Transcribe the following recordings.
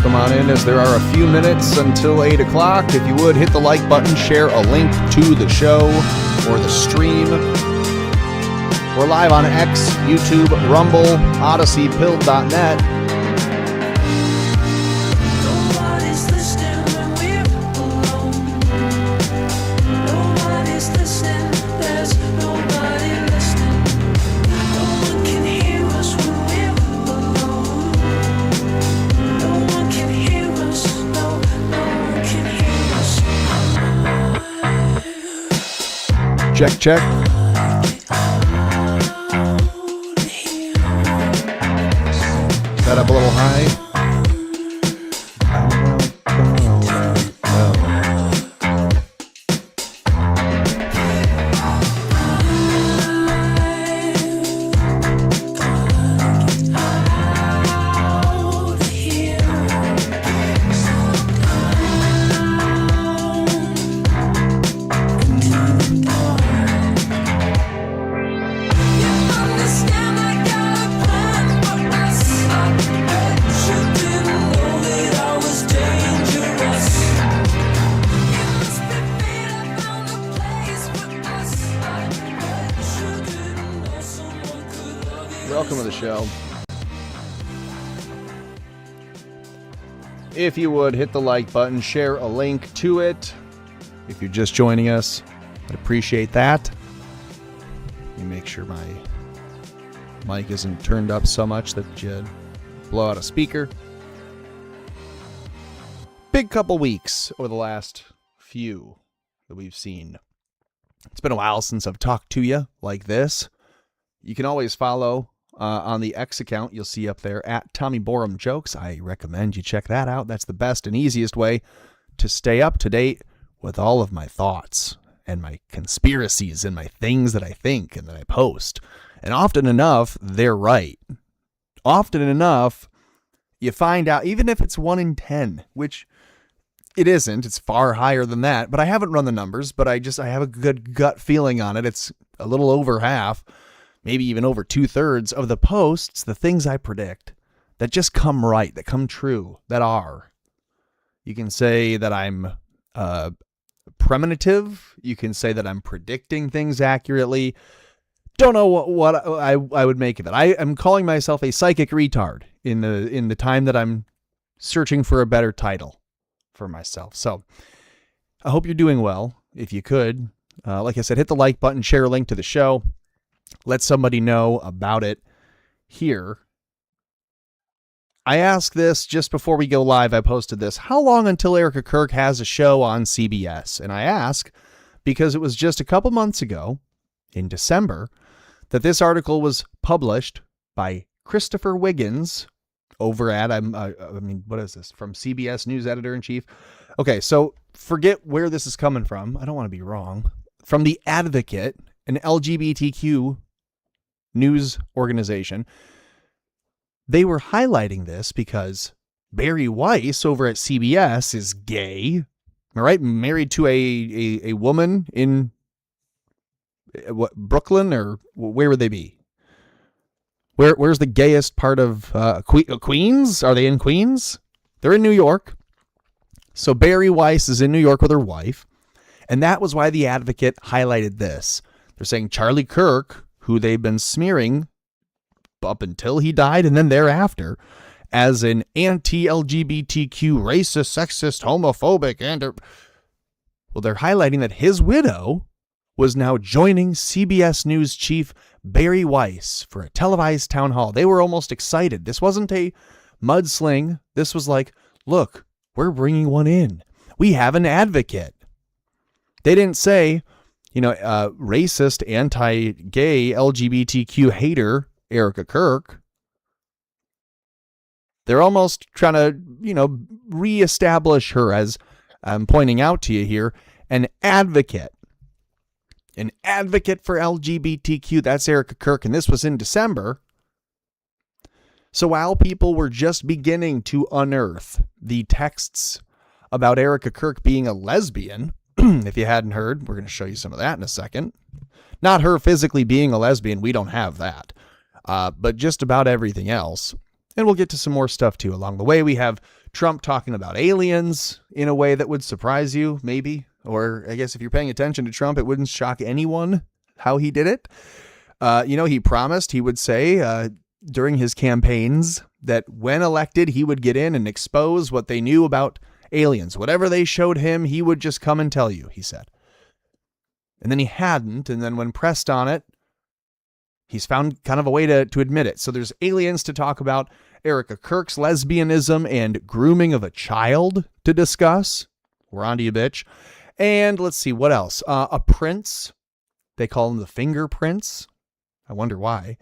Come on in, as there are a few minutes until 8 o'clock. If you would, hit the like button, share a link to the show or the stream. We're live on X, YouTube, Rumble, Odyssey, Pill.net. Check, check. Set up a little high. Welcome to the show. If you would, hit the like button, share a link to it. If you're just joining us, I'd appreciate that. Let me make sure my mic isn't turned up so much that you blow out a speaker. Big couple weeks over the last few that we've seen. It's been a while since I've talked to you like this. You can always follow on the X account. You'll see up there at Tommy Borum Jokes. I recommend you check that out. That's the best and easiest way to stay up to date with all of my thoughts and my conspiracies and my things that I think and that I post. And often enough, they're right. Often enough, you find out, even if it's 1 in 10, which it isn't, it's far higher than that, but I haven't run the numbers, but I have a good gut feeling on it. It's a little over half, maybe even over 2/3 of the posts, the things I predict that just come right, that come true, that are. You can say that I'm premonitive. You can say that I'm predicting things accurately. Don't know what I would make of it. I am calling myself a psychic retard in the time that I'm searching for a better title for myself. So I hope you're doing well. If you could, like I said, hit the like button, share a link to the show. Let somebody know about it here. I asked this just before we go live. I posted this. How long until Erica Kirk has a show on CBS? And I ask because it was just a couple months ago in December that this article was published by Christopher Wiggins over at, what is this? From CBS News Editor-in-Chief. Okay, so forget where this is coming from. I don't want to be wrong. From The Advocate, an LGBTQ news organization. They were highlighting this because Barry Weiss over at CBS is gay. Am I right? Married to a woman in Brooklyn, or where would they be? Where's the gayest part of Queens? Are they in Queens? They're in New York. So Barry Weiss is in New York with her wife. And that was why The Advocate highlighted this. They're saying Charlie Kirk, who they've been smearing up until he died and then thereafter as an anti-LGBTQ, racist, sexist, homophobic, they're highlighting that his widow was now joining CBS News chief Barry Weiss for a televised town hall. They were almost excited. This wasn't a mudsling. This was like, look, we're bringing one in. We have an advocate. They didn't say, racist, anti-gay, LGBTQ hater Erica Kirk. They're almost trying to, reestablish her, as I'm pointing out to you here, an advocate. An advocate for LGBTQ. That's Erica Kirk. And this was in December. So while people were just beginning to unearth the texts about Erica Kirk being a lesbian, if you hadn't heard, we're going to show you some of that in a second. Not her physically being a lesbian. We don't have that. But just about everything else. And we'll get to some more stuff too along the way. We have Trump talking about aliens in a way that would surprise you, maybe. Or I guess if you're paying attention to Trump, it wouldn't shock anyone how he did it. He promised he would say during his campaigns that when elected, he would get in and expose what they knew about aliens. Whatever they showed him, he would just come and tell you, he said. And then he hadn't. And then when pressed on it, he's found kind of a way to admit it. So there's aliens to talk about, Erica Kirk's lesbianism and grooming of a child to discuss. We're on to you, bitch. And let's see, what else? A prince. They call them the fingerprints. I wonder why.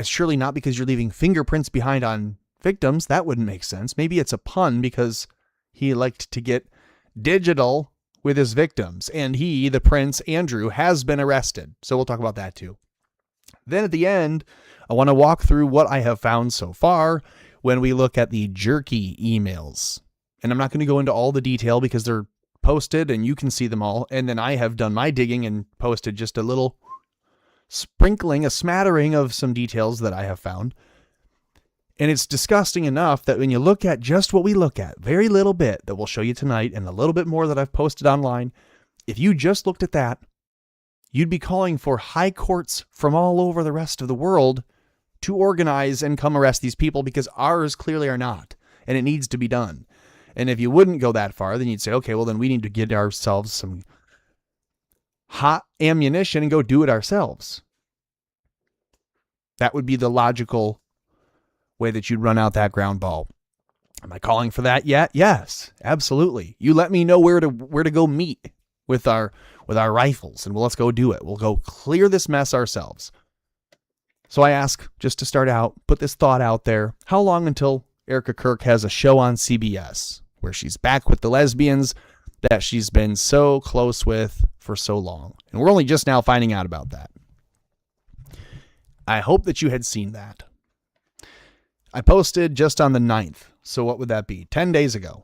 Surely not because you're leaving fingerprints behind on victims. That wouldn't make sense. Maybe it's a pun because he liked to get digital with his victims. And he, the Prince Andrew, has been arrested. So we'll talk about that too. Then at the end, I want to walk through what I have found so far when we look at the jerky emails. And I'm not going to go into all the detail because they're posted and you can see them all. And then I have done my digging and posted just a little sprinkling, a smattering of some details that I have found. And it's disgusting enough that when you look at just what we look at, very little bit that we'll show you tonight and a little bit more that I've posted online, if you just looked at that, you'd be calling for high courts from all over the rest of the world to organize and come arrest these people because ours clearly are not, and it needs to be done. And if you wouldn't go that far, then you'd say, okay, well, then we need to get ourselves some hot ammunition and go do it ourselves. That would be the logical way that you'd run out that ground ball. Am I calling for that yet? Yes, absolutely. You let me know where to go meet with our rifles, and let's go do it. We'll go clear this mess ourselves. So I ask, just to start out, put this thought out there, how long until Erica Kirk has a show on CBS where she's back with the lesbians that she's been so close with for so long? And we're only just now finding out about that. I hope that you had seen that. I posted just on the 9th. So what would that be? 10 days ago.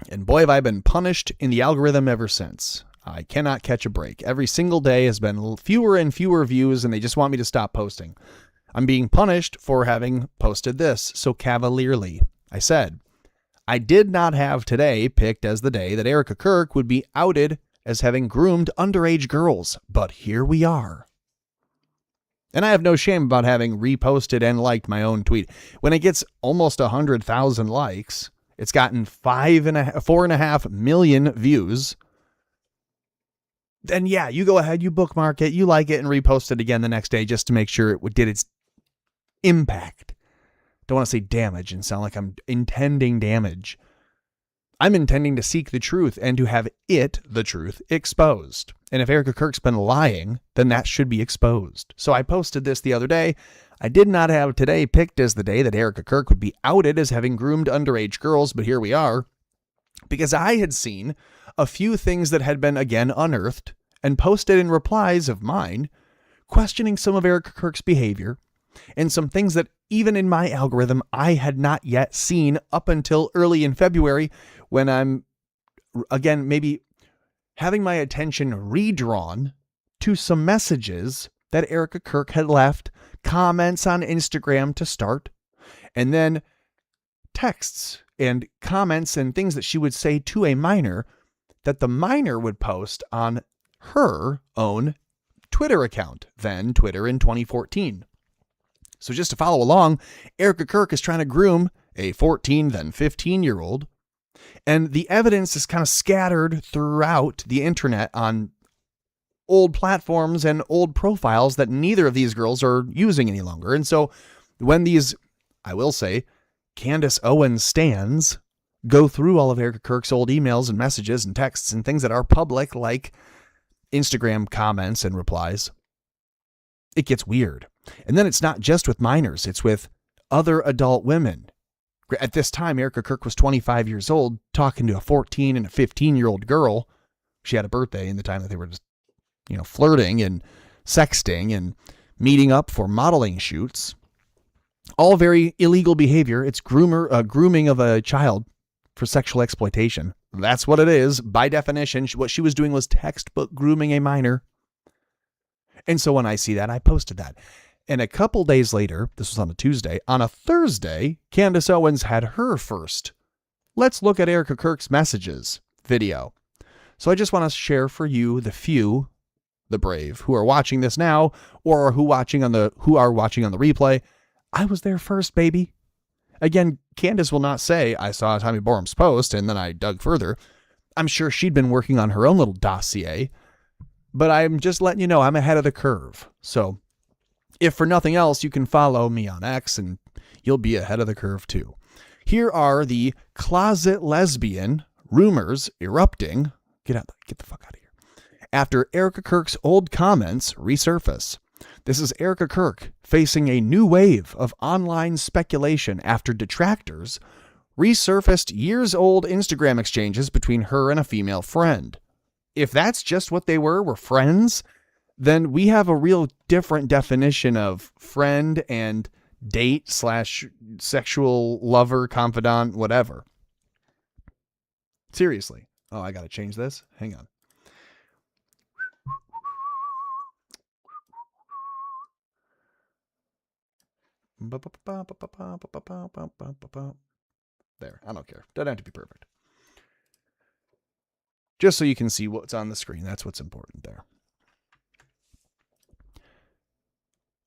And boy, have I been punished in the algorithm ever since. I cannot catch a break. Every single day has been fewer and fewer views, and they just want me to stop posting. I'm being punished for having posted this so cavalierly. I said, I did not have today picked as the day that Erica Kirk would be outed as having groomed underage girls, but here we are. And I have no shame about having reposted and liked my own tweet. When it gets almost 100,000 likes, it's gotten 4.5 million views. Then yeah, you go ahead, you bookmark it, you like it, and repost it again the next day just to make sure it did its impact. Don't want to say damage and sound like I'm intending damage. I'm intending to seek the truth and to have the truth, exposed. And if Erica Kirk's been lying, then that should be exposed. So I posted this the other day. I did not have today picked as the day that Erica Kirk would be outed as having groomed underage girls, but here we are. Because I had seen a few things that had been again unearthed and posted in replies of mine, questioning some of Erica Kirk's behavior and some things that even in my algorithm, I had not yet seen up until early in February when I'm, again, maybe having my attention redrawn to some messages that Erica Kirk had left, comments on Instagram to start, and then texts and comments and things that she would say to a minor that the minor would post on her own Twitter account, then Twitter in 2014. So just to follow along, Erica Kirk is trying to groom a 14, then 15-year-old. And the evidence is kind of scattered throughout the internet on old platforms and old profiles that neither of these girls are using any longer. And so when these, I will say, Candace Owens stans go through all of Erica Kirk's old emails and messages and texts and things that are public, like Instagram comments and replies, it gets weird. And then it's not just with minors, it's with other adult women. At this time, Erica Kirk was 25 years old, talking to a 14 and a 15-year-old girl. She had a birthday in the time that they were just, flirting and sexting and meeting up for modeling shoots. All very illegal behavior. It's grooming of a child for sexual exploitation. That's what it is. By definition, what she was doing was textbook grooming a minor. And so when I see that, I posted that. And a couple days later, this was on a Tuesday, on a Thursday, Candace Owens had her first "Let's look at Erica Kirk's messages" video. So I just want to share for you, the few, the brave, who are watching this now, or who are watching on the replay. I was there first, baby. Again, Candace will not say, "I saw Tommy Borum's post and then I dug further." I'm sure she'd been working on her own little dossier, but I'm just letting you know I'm ahead of the curve. So if for nothing else, you can follow me on X and you'll be ahead of the curve too. Here are the closet lesbian rumors erupting. Get the fuck out of here. After Erica Kirk's old comments resurface. This is Erica Kirk facing a new wave of online speculation after detractors resurfaced years-old Instagram exchanges between her and a female friend. If that's just what they were friends, then we have a real different definition of friend and date / sexual lover, confidant, whatever. Seriously. Oh, I got to change this. Hang on. There. I don't care. Doesn't have to be perfect. Just so you can see what's on the screen. That's what's important there.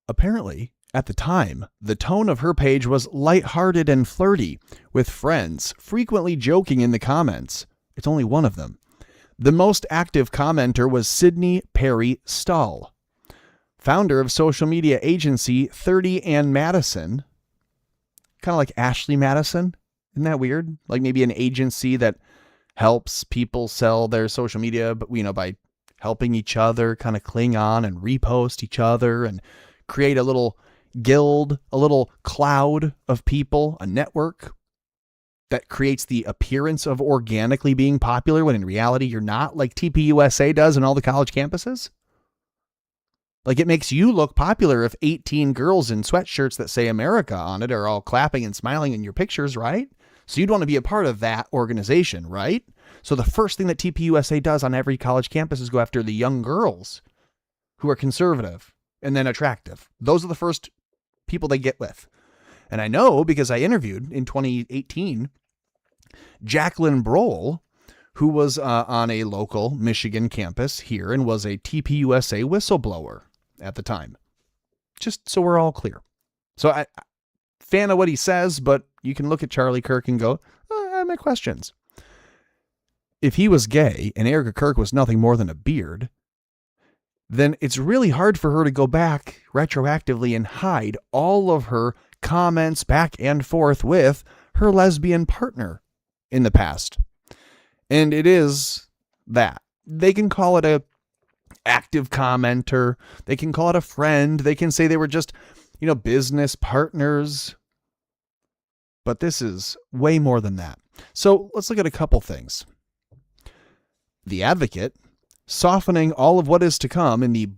Apparently, at the time, the tone of her page was lighthearted and flirty, with friends frequently joking in the comments. It's only one of them. The most active commenter was Sydney Perry Stahl, founder of social media agency 30 and Madison. Kind of like Ashley Madison. Isn't that weird? Like maybe an agency that helps people sell their social media, but by helping each other kind of cling on and repost each other and create a little guild, a little cloud of people, a network that creates the appearance of organically being popular when in reality you're not, like TPUSA does in all the college campuses. Like it makes you look popular if 18 girls in sweatshirts that say America on it are all clapping and smiling in your pictures, right? So you'd want to be a part of that organization, right? So the first thing that TPUSA does on every college campus is go after the young girls who are conservative and then attractive. Those are the first people they get with. And I know because I interviewed in 2018 Jacqueline Brohl, who was on a local Michigan campus here and was a TPUSA whistleblower at the time. Just so we're all clear. So I fan of what he says, but you can look at Charlie Kirk and go, I have my questions. If he was gay and Erica Kirk was nothing more than a beard, then it's really hard for her to go back retroactively and hide all of her comments back and forth with her lesbian partner in the past. And it is that. They can call it a active commenter. They can call it a friend. They can say they were just, business partners. But this is way more than that. So let's look at a couple things. The Advocate, softening all of what is to come in the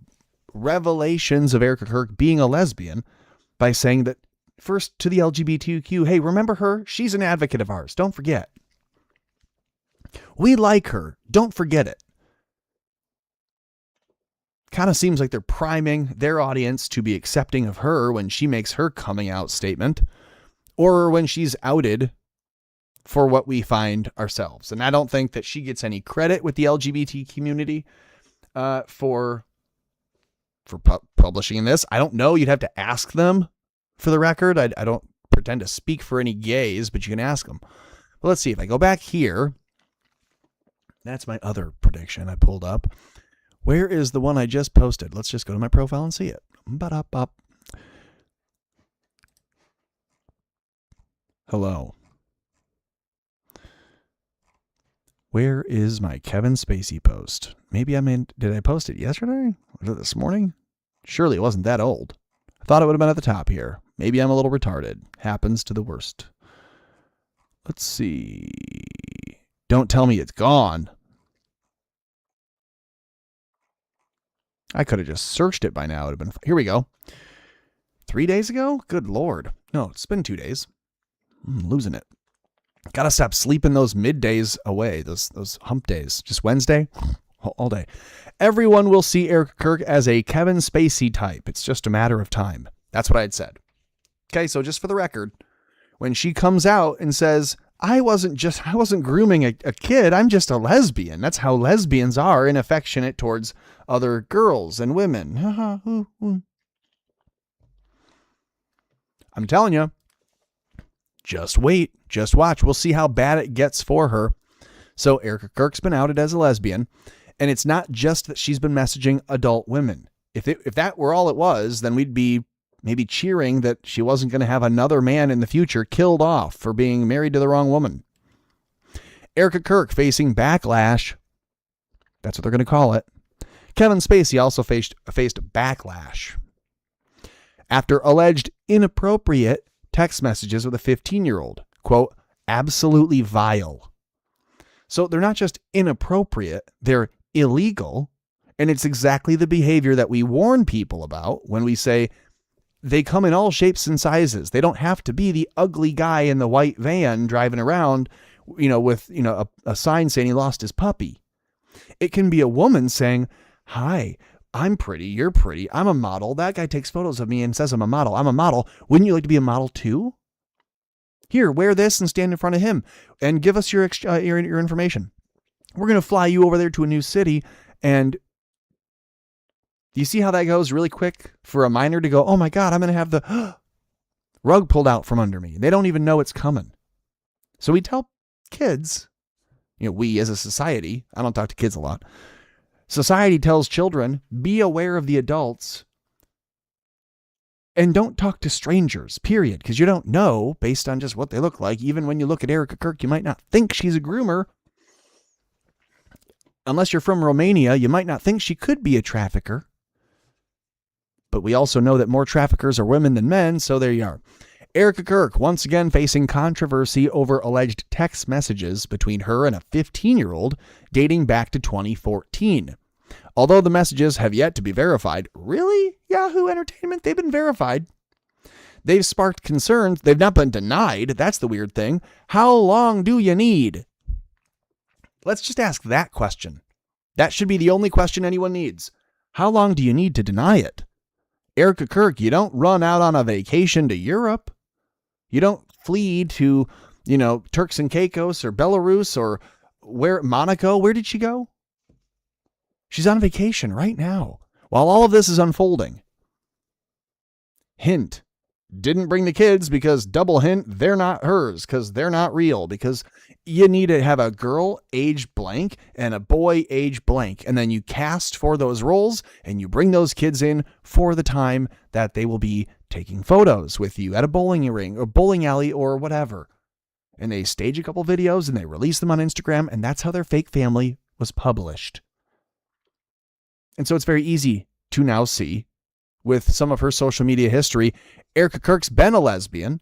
revelations of Erica Kirk being a lesbian by saying that first to the LGBTQ, hey, remember her? She's an advocate of ours. Don't forget. We like her. Don't forget it. Kind of seems like they're priming their audience to be accepting of her when she makes her coming out statement or when she's outed for what we find ourselves. And I don't think that she gets any credit with the LGBT community for publishing this. I don't know. You'd have to ask them for the record. I don't pretend to speak for any gays, but you can ask them. But let's see. If I go back here, that's my other prediction I pulled up. Where is the one I just posted? Let's just go to my profile and see it. Ba-da-bop. Hello. Where is my Kevin Spacey post? Maybe did I post it yesterday? Or this morning? Surely it wasn't that old. I thought it would have been at the top here. Maybe I'm a little retarded. Happens to the worst. Let's see. Don't tell me it's gone. I could have just searched it by now. It would have been. Here we go. 3 days ago? Good Lord. No, it's been 2 days. I'm losing it. Gotta stop sleeping those middays away. Those hump days. Just Wednesday? All day. Everyone will see Erica Kirk as a Kevin Spacey type. It's just a matter of time. That's what I had said. Okay, so just for the record, when she comes out and says, I wasn't grooming a kid, I'm just a lesbian. That's how lesbians are, and affectionate towards other girls and women. I'm telling you, just wait, just watch. We'll see how bad it gets for her. So Erica Kirk's been outed as a lesbian, and it's not just that she's been messaging adult women. If that were all it was, then we'd be maybe cheering that she wasn't going to have another man in the future killed off for being married to the wrong woman. Erica Kirk facing backlash. That's what they're going to call it. Kevin Spacey also faced backlash after alleged inappropriate text messages with a 15-year-old. Quote, absolutely vile. So they're not just inappropriate, they're illegal. And it's exactly the behavior that we warn people about when we say, they come in all shapes and sizes. They don't have to be the ugly guy in the white van driving around, with, a sign saying he lost his puppy. It can be a woman saying, hi, I'm pretty. You're pretty. I'm a model. That guy takes photos of me and says I'm a model. I'm a model. Wouldn't you like to be a model too? Here, wear this and stand in front of him and give us your information. We're going to fly you over there to a new city. And do you see how that goes really quick for a minor to go, oh my God, I'm going to have the rug pulled out from under me. They don't even know it's coming. So we tell kids, we as a society, I don't talk to kids a lot. Society tells children, be aware of the adults and don't talk to strangers, period. Because you don't know based on just what they look like. Even when you look at Erica Kirk, you might not think she's a groomer. Unless you're from Romania, you might not think she could be a trafficker. But we also know that more traffickers are women than men, so there you are. Erica Kirk once again facing controversy over alleged text messages between her and a 15-year-old dating back to 2014. Although the messages have yet to be verified, really? Yahoo Entertainment, they've been verified. They've sparked concerns. They've not been denied. That's the weird thing. How long do you need? Let's just ask that question. That should be the only question anyone needs. How long do you need to deny it? Erica Kirk, you don't run out on a vacation to Europe. You don't flee to, Turks and Caicos or Belarus or Monaco. Where did she go? She's on vacation right now while all of this is unfolding. Hint, didn't bring the kids because double hint, they're not hers because they're not real, because you need to have a girl age blank and a boy age blank. And then you cast for those roles and you bring those kids in for the time that they will be taking photos with you at a bowling ring or bowling alley or whatever. And they stage a couple videos and they release them on Instagram. And that's how their fake family was published. And so it's very easy to now see with some of her social media history, Erica Kirk's been a lesbian.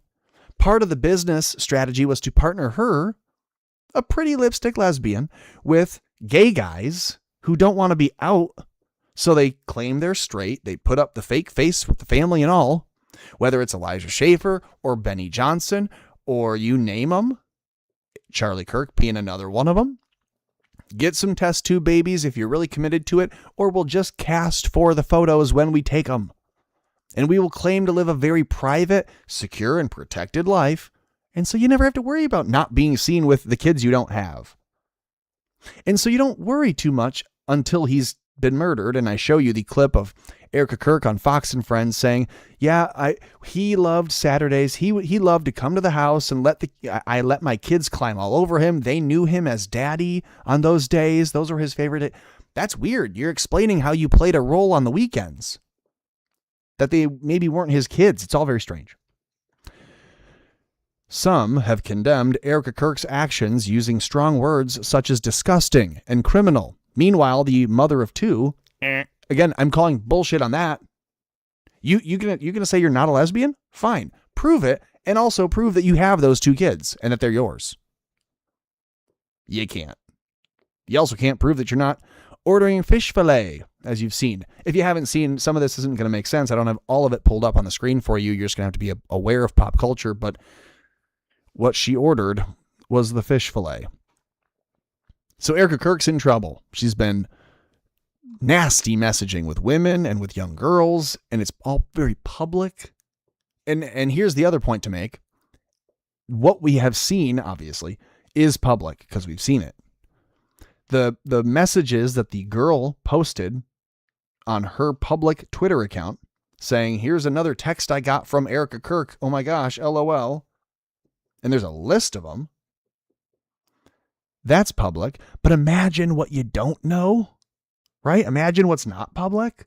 Part of the business strategy was to partner her, a pretty lipstick lesbian, with gay guys who don't want to be out. So they claim they're straight. They put up the fake face with the family and all, whether it's Elijah Schaefer or Benny Johnson or you name them, Charlie Kirk being another one of them. Get some test tube babies if you're really committed to it, or we'll just cast for the photos when we take them. And we will claim to live a very private, secure, and protected life. And so you never have to worry about not being seen with the kids you don't have. And so you don't worry too much until he's been murdered. And I show you the clip of Erica Kirk on Fox and Friends saying, yeah, he loved Saturdays. He loved to come to the house and I let my kids climb all over him. They knew him as daddy on those days. Those were his favorite. That's weird. You're explaining how you played a role on the weekends, that they maybe weren't his kids. It's all very strange. Some have condemned Erica Kirk's actions using strong words such as disgusting and criminal. Meanwhile, the mother of two, again, I'm calling bullshit on that. You gonna say you're not a lesbian? Fine. Prove it, and also prove that you have those two kids and that they're yours. You can't. You also can't prove that you're not ordering fish fillet, as you've seen. If you haven't seen, some of this isn't going to make sense. I don't have all of it pulled up on the screen for you. You're just going to have to be aware of pop culture, but what she ordered was the fish fillet. So Erica Kirk's in trouble. She's been nasty messaging with women and with young girls, and it's all very public. And here's the other point to make. What we have seen, obviously, is public because we've seen it. The messages that the girl posted on her public Twitter account saying, here's another text I got from Erica Kirk. Oh my gosh, LOL. And there's a list of them. That's public. But imagine what you don't know, right? Imagine what's not public.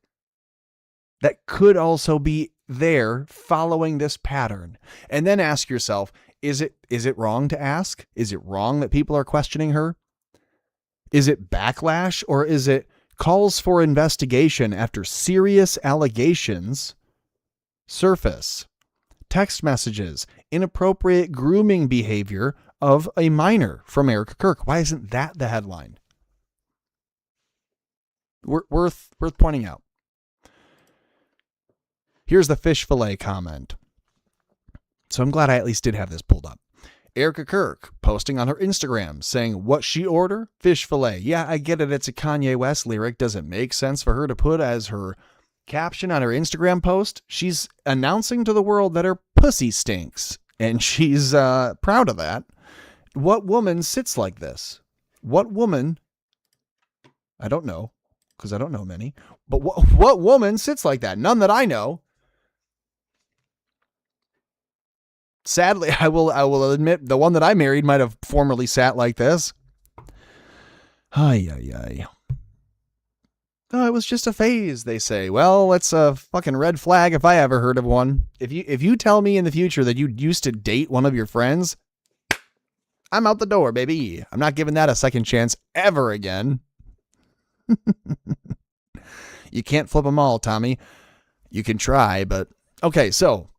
That could also be there following this pattern. And then ask yourself, is it wrong to ask? Is it wrong that people are questioning her? Is it backlash, or is it calls for investigation after serious allegations surface? Text messages, inappropriate grooming behavior of a minor from Erica Kirk. Why isn't that the headline? Worth pointing out. Here's the fish fillet comment. So I'm glad I at least did have this pulled up. Erica Kirk posting on her Instagram saying, what she order? Fish fillet. Yeah, I get it. It's a Kanye West lyric. Does it make sense for her to put as her caption on her Instagram post? She's announcing to the world that her pussy stinks, and she's proud of that. What woman sits like this? What woman? I don't know, because I don't know many. But what woman sits like that? None that I know. Sadly, I will admit the one that I married might have formerly sat like this. Ay. Oh, it was just a phase, they say. Well, it's a fucking red flag if I ever heard of one. If you tell me in the future that you used to date one of your friends, I'm out the door, baby. I'm not giving that a second chance ever again. You can't flip them all, Tommy. You can try, but okay, so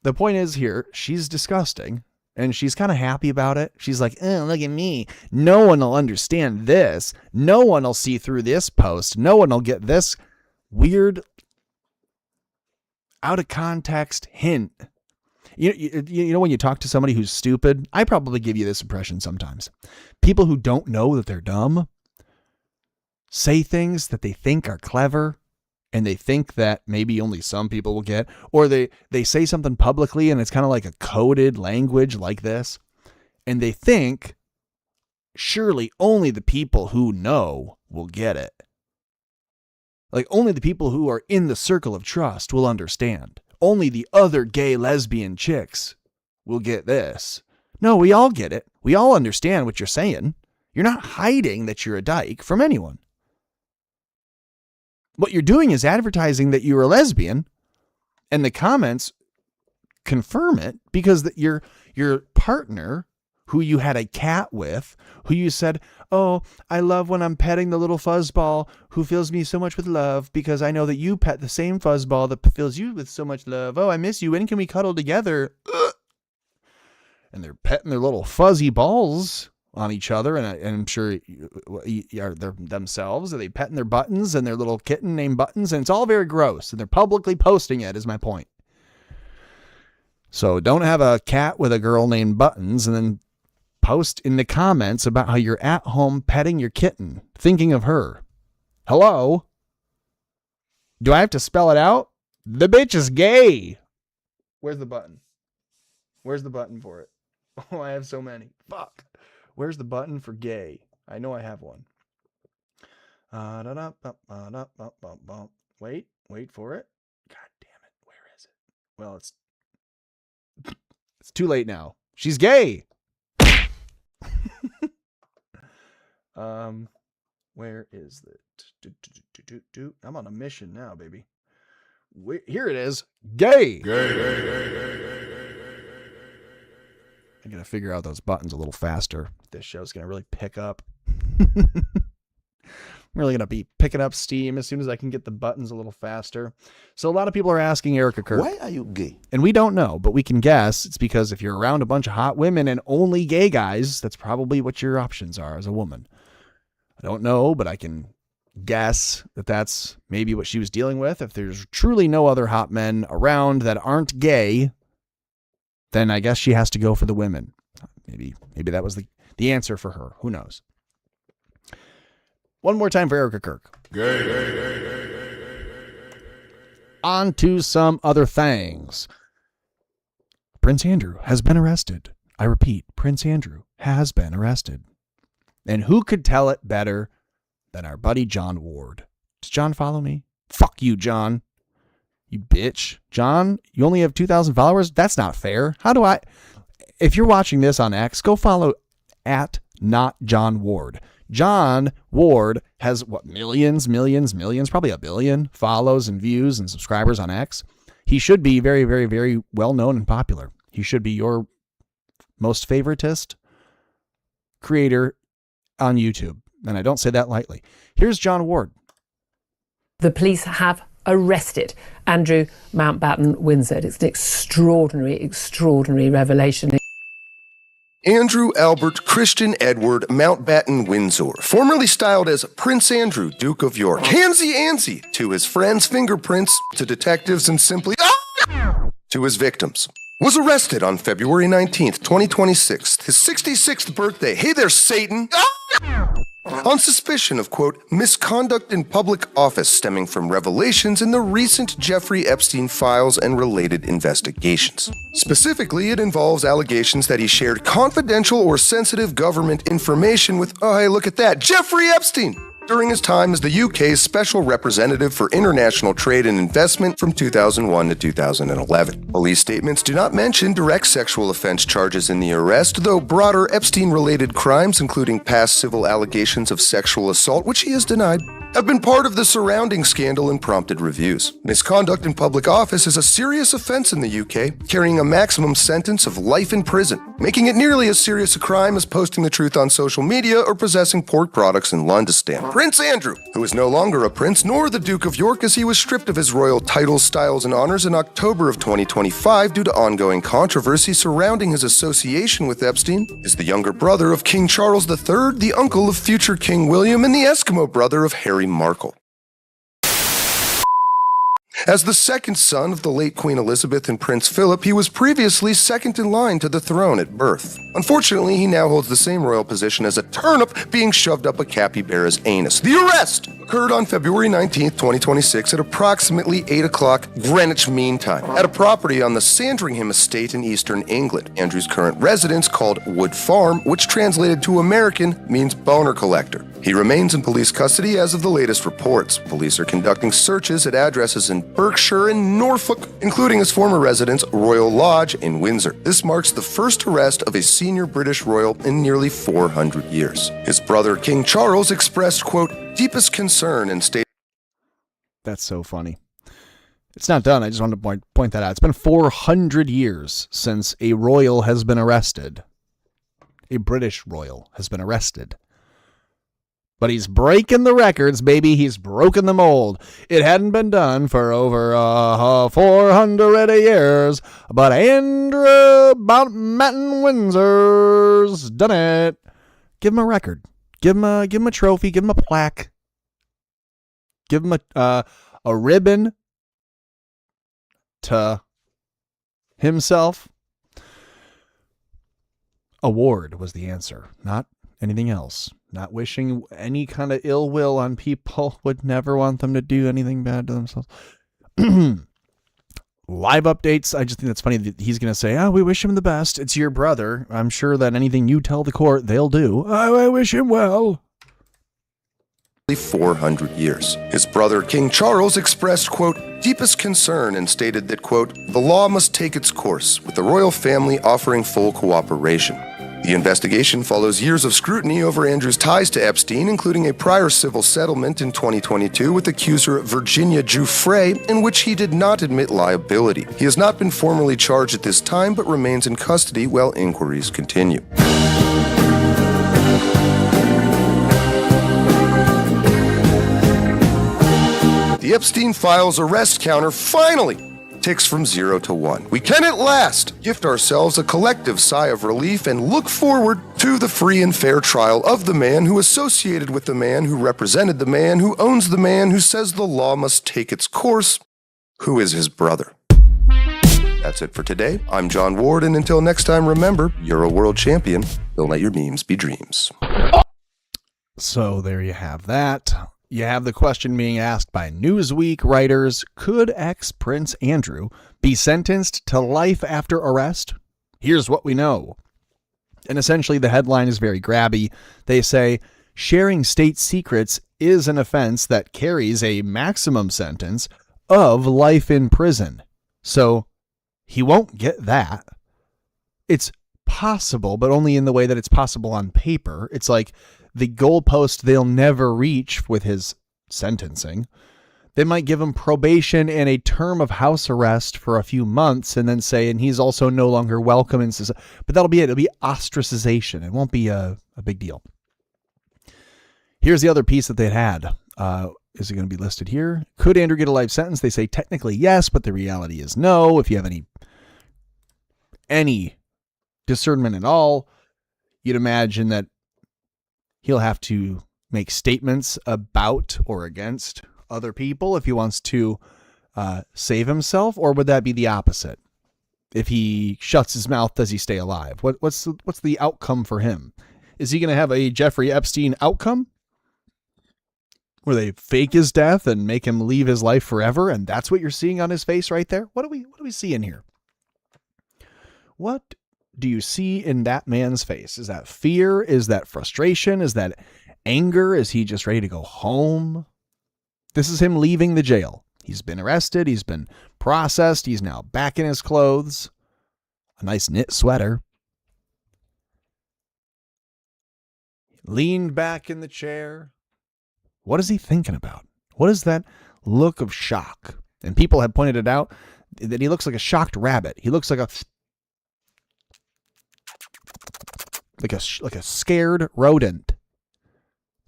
the point is here, she's disgusting, and she's kind of happy about it. She's like, oh, look at me. No one will understand this. No one will see through this post. No one will get this weird, out of context hint. You know when you talk to somebody who's stupid, I probably give you this impression sometimes. People who don't know that they're dumb say things that they think are clever, and they think that maybe only some people will get, or they say something publicly and it's kind of like a coded language like this, and they think surely only the people who know will get it. Like only the people who are in the circle of trust will understand. Only the other gay lesbian chicks will get this. No, we all get it. We all understand what you're saying. You're not hiding that you're a dyke from anyone. What you're doing is advertising that you're a lesbian, and the comments confirm it because your partner, who you had a cat with, who you said, oh, I love when I'm petting the little fuzzball who fills me so much with love because I know that you pet the same fuzzball that fills you with so much love. Oh, I miss you. When can we cuddle together? And they're petting their little fuzzy balls on each other, and I'm sure are they themselves. Are they petting their buttons and their little kitten named Buttons? And it's all very gross, and they're publicly posting it, is my point. So don't have a cat with a girl named Buttons and then post in the comments about how you're at home petting your kitten, thinking of her. Hello? Do I have to spell it out? The bitch is gay. Where's the button? Where's the button for it? Oh, I have so many. Fuck. Where's the button for gay? I know I have one. Wait for it. God damn it. Where is it? Well, it's too late now. She's gay. Where is it? I'm on a mission now, baby. Wait, here it is. Gay. I gotta figure out those buttons a little faster. This show's gonna really pick up. I'm really gonna be picking up steam as soon as I can get the buttons a little faster. So a lot of people are asking Erica Kirk, why are you gay? And we don't know, but we can guess it's because if you're around a bunch of hot women and only gay guys, that's probably what your options are as a woman. I don't know, but I can guess that that's maybe what she was dealing with. If there's truly no other hot men around that aren't gay, then I guess she has to go for the women. Maybe that was the answer for her. Who knows? One more time for Erica Kirk. Gay. On to some other things. Prince Andrew has been arrested. I repeat, Prince Andrew has been arrested. And who could tell it better than our buddy John Ward? Does John follow me? Fuck you, John. You bitch. John, you only have 2,000 followers? That's not fair. If you're watching this on X, go follow at not John Ward. John Ward has millions, probably 1 billion follows and views and subscribers on X. He should be very, very, very well known and popular. He should be your most favoritist creator on YouTube. And I don't say that lightly. Here's John Ward. The police have arrested Andrew Mountbatten Windsor. It's an extraordinary, extraordinary revelation. Andrew Albert Christian Edward Mountbatten Windsor, formerly styled as Prince Andrew, Duke of York, handsy antsy to his friends' fingerprints, to detectives, and simply to his victims, was arrested on February 19th, 2026, his 66th birthday. Hey there, Satan! On suspicion of, quote, misconduct in public office stemming from revelations in the recent Jeffrey Epstein files and related investigations. Specifically, it involves allegations that he shared confidential or sensitive government information with, oh hey, look at that, Jeffrey Epstein! During his time as the UK's Special Representative for International Trade and Investment from 2001 to 2011. Police statements do not mention direct sexual offense charges in the arrest, though broader Epstein-related crimes, including past civil allegations of sexual assault, which he has denied, have been part of the surrounding scandal and prompted reviews. Misconduct in public office is a serious offense in the UK, carrying a maximum sentence of life in prison, making it nearly as serious a crime as posting the truth on social media or possessing pork products in Londistan. Prince Andrew, who is no longer a prince nor the Duke of York, as he was stripped of his royal titles, styles, and honors in October of 2025 due to ongoing controversy surrounding his association with Epstein, is the younger brother of King Charles III, the uncle of future King William, and the Eskimo brother of Harry Markle. As the second son of the late Queen Elizabeth and Prince Philip, he was previously second in line to the throne at birth. Unfortunately, he now holds the same royal position as a turnip being shoved up a capybara's anus. The arrest occurred on February 19th, 2026 at approximately 8 o'clock Greenwich Mean Time at a property on the Sandringham estate in eastern England. Andrew's current residence, called Wood Farm, which translated to American means boner collector. He remains in police custody as of the latest reports. Police are conducting searches at addresses in Berkshire and Norfolk, including his former residence, Royal Lodge in Windsor. This marks the first arrest of a senior British royal in nearly 400 years. His brother, King Charles, expressed, quote, deepest concern and stated... That's so funny. It's not done. I just wanted to point that out. It's been 400 years since a royal has been arrested. A British royal has been arrested. But he's breaking the records, baby. He's broken the mold. It hadn't been done for over 400 years, but Andrew Mountbatten Windsor's done it. Give him a record. Give him a trophy. Give him a plaque. Give him a ribbon to himself. Award was the answer, not anything else. Not wishing any kind of ill will on people. Would never want them to do anything bad to themselves. Live updates. I just think that's funny that he's going to say, we wish him the best. It's your brother. I'm sure that anything you tell the court, they'll do. I wish him well. 400 years. His brother, King Charles, expressed, quote, deepest concern and stated that, quote, the law must take its course, with the royal family offering full cooperation. The investigation follows years of scrutiny over Andrew's ties to Epstein, including a prior civil settlement in 2022 with accuser Virginia Giuffre, in which he did not admit liability. He has not been formally charged at this time, but remains in custody while inquiries continue. The Epstein Files arrest counter finally ticks from 0 to 1. We can at last gift ourselves a collective sigh of relief and look forward to the free and fair trial of the man who associated with the man who represented the man who owns the man who says the law must take its course, who is his brother. That's it for today. I'm John Ward, and until next time, remember, you're a world champion. Don't let your memes be dreams. So there you have that. you have the question being asked by Newsweek writers, could ex-Prince Andrew be sentenced to life after arrest? Here's what we know. And essentially the headline is very grabby. They say, sharing state secrets is an offense that carries a maximum sentence of life in prison. So he won't get that. It's possible, but only in the way that it's possible on paper. It's like the goalpost they'll never reach with his sentencing. They might give him probation and a term of house arrest for a few months and then say, and he's also no longer welcome in society. But that'll be it. It'll be ostracization. It won't be a big deal. Here's the other piece that they'd had. Is it going to be listed here? Could Andrew get a life sentence? They say technically yes, but the reality is no. If you have any discernment at all, you'd imagine that he'll have to make statements about or against other people if he wants to save himself, or would that be the opposite? If he shuts his mouth, does he stay alive? What's the outcome for him? Is he going to have a Jeffrey Epstein outcome where they fake his death and make him leave his life forever? And that's what you're seeing on his face right there. What do we see in here? What do you see in that man's face? Is that fear? Is that frustration? Is that anger? Is he just ready to go home? This is him leaving the jail. He's been arrested. He's been processed. He's now back in his clothes. A nice knit sweater. Leaned back in the chair. What is he thinking about? What is that look of shock? And people have pointed it out that he looks like a shocked rabbit. He looks like a scared rodent.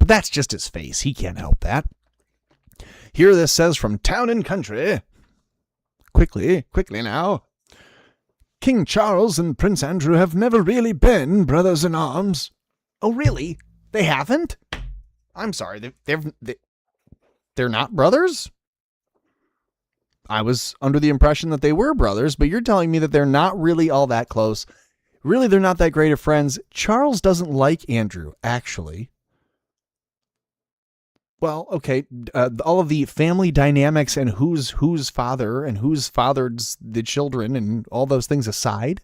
But that's just his face. He can't help that. Here this says from Town and Country. Quickly now. King Charles and Prince Andrew have never really been brothers in arms. Oh, really? They haven't? I'm sorry. They're not brothers? I was under the impression that they were brothers, but you're telling me that they're not really all that close. Really, they're not that great of friends. Charles doesn't like Andrew, actually. Well, okay, all of the family dynamics and who's father and who's fathered the children and all those things aside,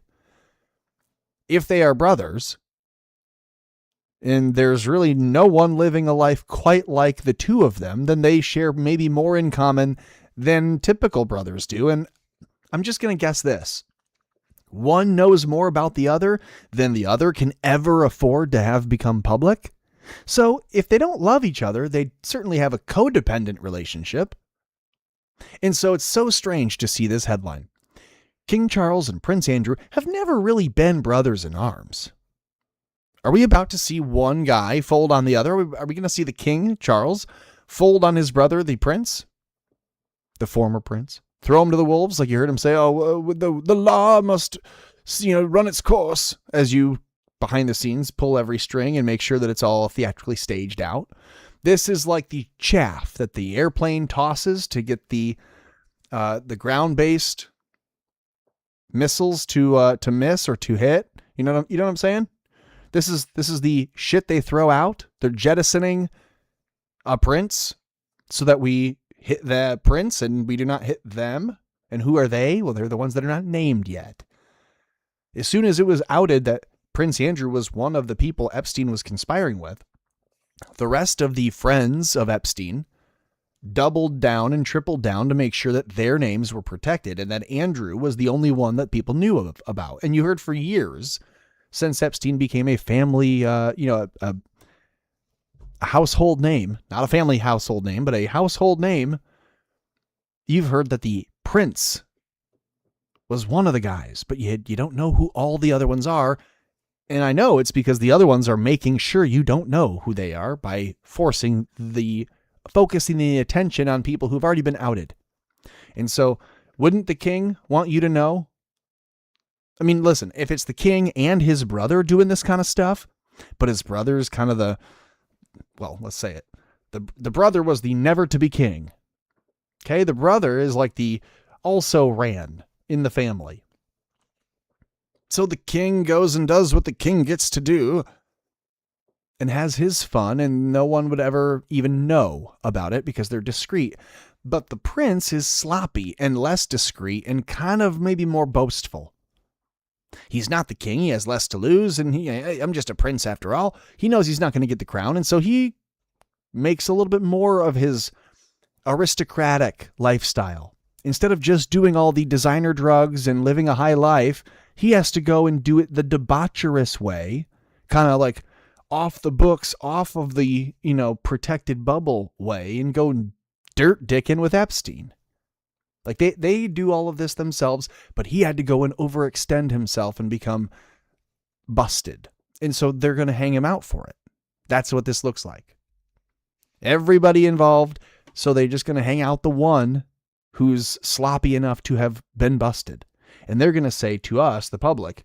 if they are brothers, and there's really no one living a life quite like the two of them, then they share maybe more in common than typical brothers do. And I'm just going to guess this. One knows more about the other than the other can ever afford to have become public. So if they don't love each other, they certainly have a codependent relationship. And so it's so strange to see this headline. King Charles and Prince Andrew have never really been brothers in arms. Are we about to see one guy fold on the other? Are we going to see the King, Charles, fold on his brother, the prince? The former prince? Throw him to the wolves, like you heard him say, the law must, run its course, as you behind the scenes pull every string and make sure that it's all theatrically staged out. This is like the chaff that the airplane tosses to get the ground-based missiles to miss or to hit. You know what I'm saying? This is the shit they throw out. They're jettisoning a prince so that we hit the prince and we do not hit them. And who are they? Well, they're the ones that are not named yet. As soon as it was outed that Prince Andrew was one of the people Epstein was conspiring with, the rest of the friends of Epstein doubled down and tripled down to make sure that their names were protected and that Andrew was the only one that people knew about. And you heard for years, since Epstein became a family, a household name, not a family household name, but a household name, you've heard that the prince was one of the guys, but you don't know who all the other ones are. And I know it's because the other ones are making sure you don't know who they are by focusing the attention on people who've already been outed. And so wouldn't the king want you to know? I mean, listen, if it's the king and his brother doing this kind of stuff, but his brother's kind of let's say it. The brother was the never to be king. Okay. The brother is like the also ran in the family. So the king goes and does what the king gets to do. and has his fun, and no one would ever even know about it because they're discreet. But the prince is sloppy and less discreet and kind of maybe more boastful. He's not the king. He has less to lose, and I'm just a prince after all. He knows he's not going to get the crown, and so he makes a little bit more of his aristocratic lifestyle. Instead of just doing all the designer drugs and living a high life, he has to go and do it the debaucherous way, kind of like off the books, off of the, protected bubble way, and go dirt dicking with Epstein. Like they do all of this themselves, but he had to go and overextend himself and become busted. And so they're going to hang him out for it. That's what this looks like. Everybody involved, so they're just going to hang out the one who's sloppy enough to have been busted. And they're going to say to us, the public,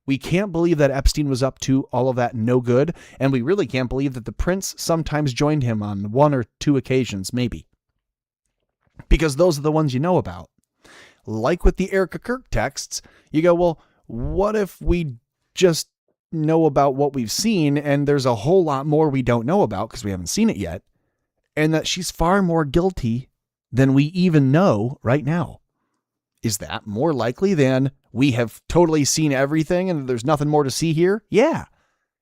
we can't believe that Epstein was up to all of that no good, and we really can't believe that the prince sometimes joined him on 1 or 2 occasions, maybe. Because those are the ones you know about. Like with the Erica Kirk texts, you go, well, what if we just know about what we've seen, and there's a whole lot more we don't know about because we haven't seen it yet, and that she's far more guilty than we even know right now? Is that more likely than we have totally seen everything and there's nothing more to see here? Yeah.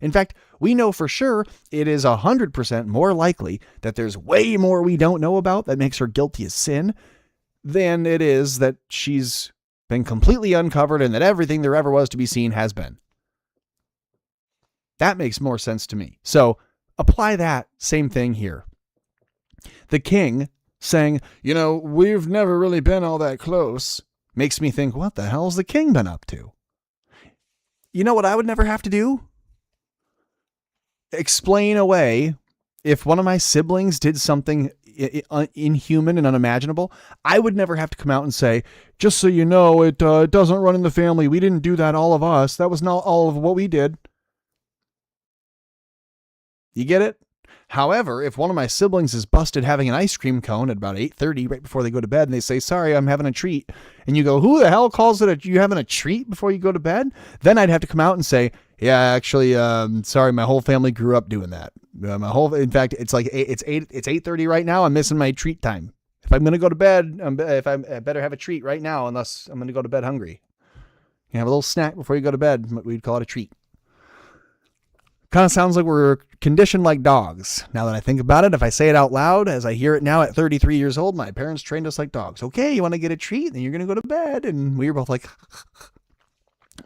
In fact, we know for sure it is 100% more likely that there's way more we don't know about that makes her guilty of sin than it is that she's been completely uncovered and that everything there ever was to be seen has been. That makes more sense to me. So apply that same thing here. The king saying, we've never really been all that close, makes me think, what the hell's the king been up to? You know what I would never have to do? Explain away if one of my siblings did something inhuman and unimaginable. I would never have to come out and say, just so you know, it doesn't run in the family. We didn't do that, all of us. That was not all of what we did. You get it? However, if one of my siblings is busted having an ice cream cone at about 8:30 right before they go to bed, and they say, sorry, I'm having a treat, and you go, who the hell calls it you having a treat before you go to bed? Then I'd have to come out and say, yeah, actually, sorry, my whole family grew up doing that. In fact, it's like it's 8:30 right now. I'm missing my treat time. If I'm going to go to bed, I better have a treat right now, unless I'm going to go to bed hungry. You have a little snack before you go to bed. We'd call it a treat. Kind of sounds like we're conditioned like dogs. Now that I think about it, if I say it out loud, as I hear it now at 33 years old, my parents trained us like dogs. Okay, you want to get a treat? Then you're going to go to bed. And we were both like,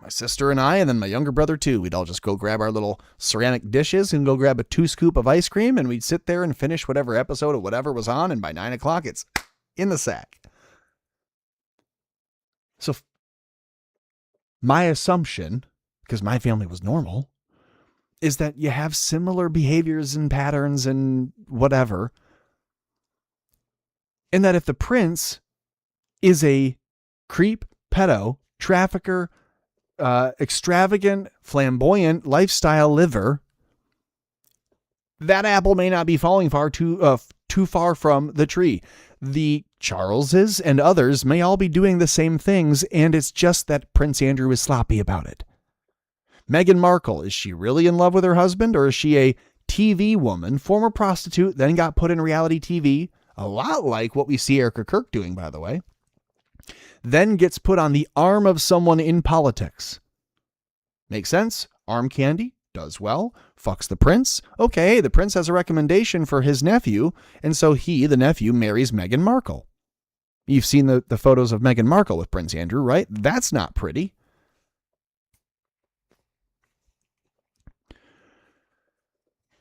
my sister and I, and then my younger brother too. We'd all just go grab our little ceramic dishes and go grab a 2 scoop of ice cream. And we'd sit there and finish whatever episode of whatever was on. And by 9 o'clock, it's in the sack. So my assumption, because my family was normal, is that you have similar behaviors and patterns and whatever. And that if the prince is a creep, pedo, trafficker, extravagant, flamboyant lifestyle liver, that apple may not be falling too far from the tree. The Charleses and others may all be doing the same things, and it's just that Prince Andrew is sloppy about it. Meghan Markle, is she really in love with her husband, or is she a TV woman, former prostitute, then got put in reality TV, a lot like what we see Erica Kirk doing, by the way, then gets put on the arm of someone in politics? Makes sense? Arm candy, does well, fucks the prince. Okay, the prince has a recommendation for his nephew, and so the nephew, marries Meghan Markle. You've seen the photos of Meghan Markle with Prince Andrew, right? That's not pretty.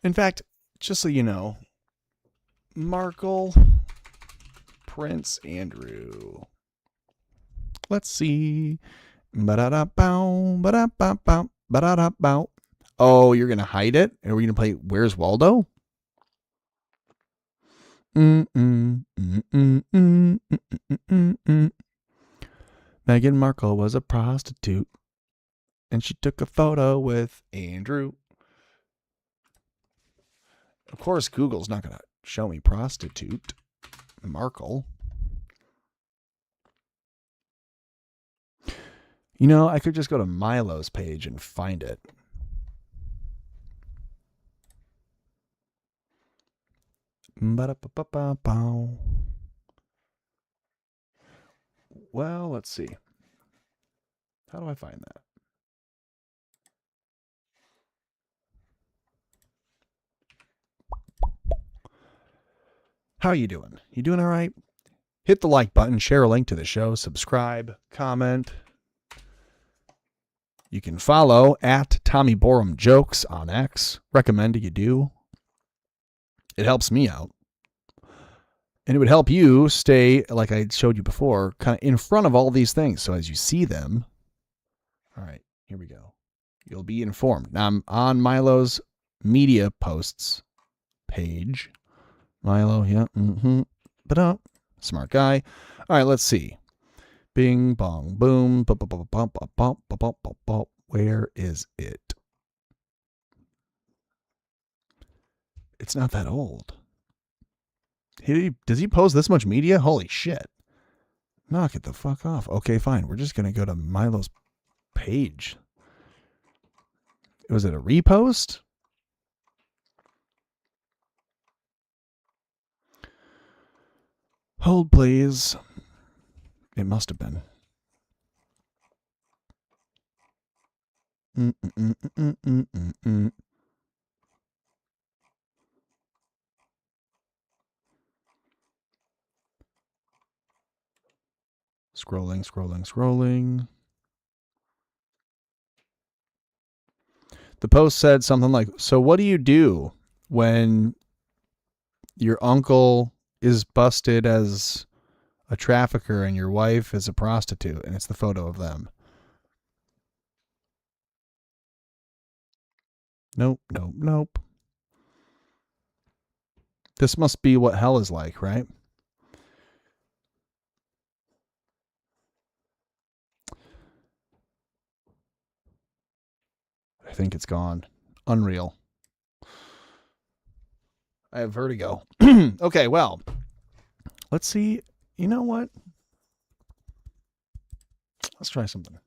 In fact, just so you know, Markle, Prince Andrew. Let's see. Ba-da-da-bow, ba-da-ba-bow, ba-da-da-bow. Oh, you're going to hide it? Are we going to play Where's Waldo? Meghan Markle was a prostitute, and she took a photo with Andrew. Of course, Google's not going to show me prostitute Markle. I could just go to Milo's page and find it. Ba-da-ba-ba-ba-bow. Well, let's see. How do I find that? How are you doing? You doing all right? Hit the like button, share a link to the show, subscribe, comment. You can follow at Tommy Borum Jokes on X. Recommend you do. It helps me out. And it would help you stay, like I showed you before, kind of in front of all these things. So as you see them, all right, here we go. You'll be informed. Now I'm on Milo's media posts page. Milo, yeah, But smart guy. All right, let's see. Bing, bong, boom. Where is it? It's not that old. Does he post this much media? Holy shit. Knock it the fuck off. Okay, fine. We're just going to go to Milo's page. Was it a repost? Hold, please. It must have been. Scrolling. The post said something like, so what do you do when your uncle is busted as a trafficker and your wife is a prostitute? And it's the photo of them. Nope. This must be what hell is like, right? I think it's gone. Unreal. I have vertigo. Okay, well, let's see. You know what? Let's try something.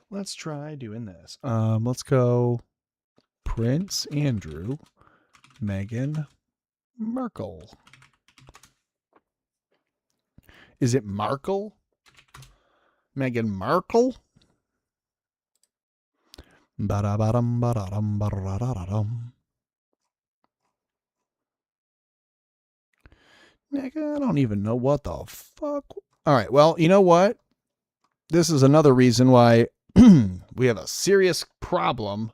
Let's try doing this. Let's go Prince Andrew, Meghan Markle. Is it Markle? Meghan Markle? Ba-da-ba-dum, ba-da-dum, ba-da-da-da-dum. Nigga, I don't even know what the fuck. All right, well, you know what? This is another reason why we have a serious problem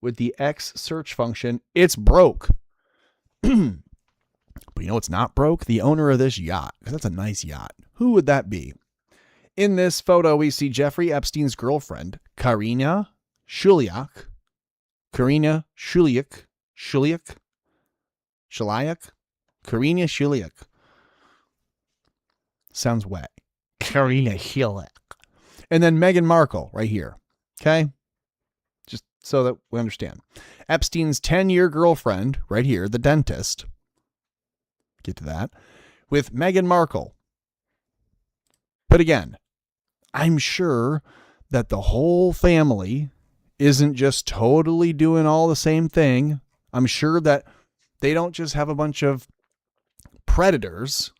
with the X search function. It's broke. But you know what's not broke? The owner of this yacht. Because that's a nice yacht. Who would that be? In this photo, we see Jeffrey Epstein's girlfriend, Karina Shuliak. Karina Shuliak. Sounds wet. Karina Shuliak. And then Meghan Markle right here. Okay? Just so that we understand. Epstein's 10-year girlfriend right here, the dentist. Get to that. With Meghan Markle. But again, I'm sure that the whole family isn't just totally doing all the same thing. I'm sure that they don't just have a bunch of predators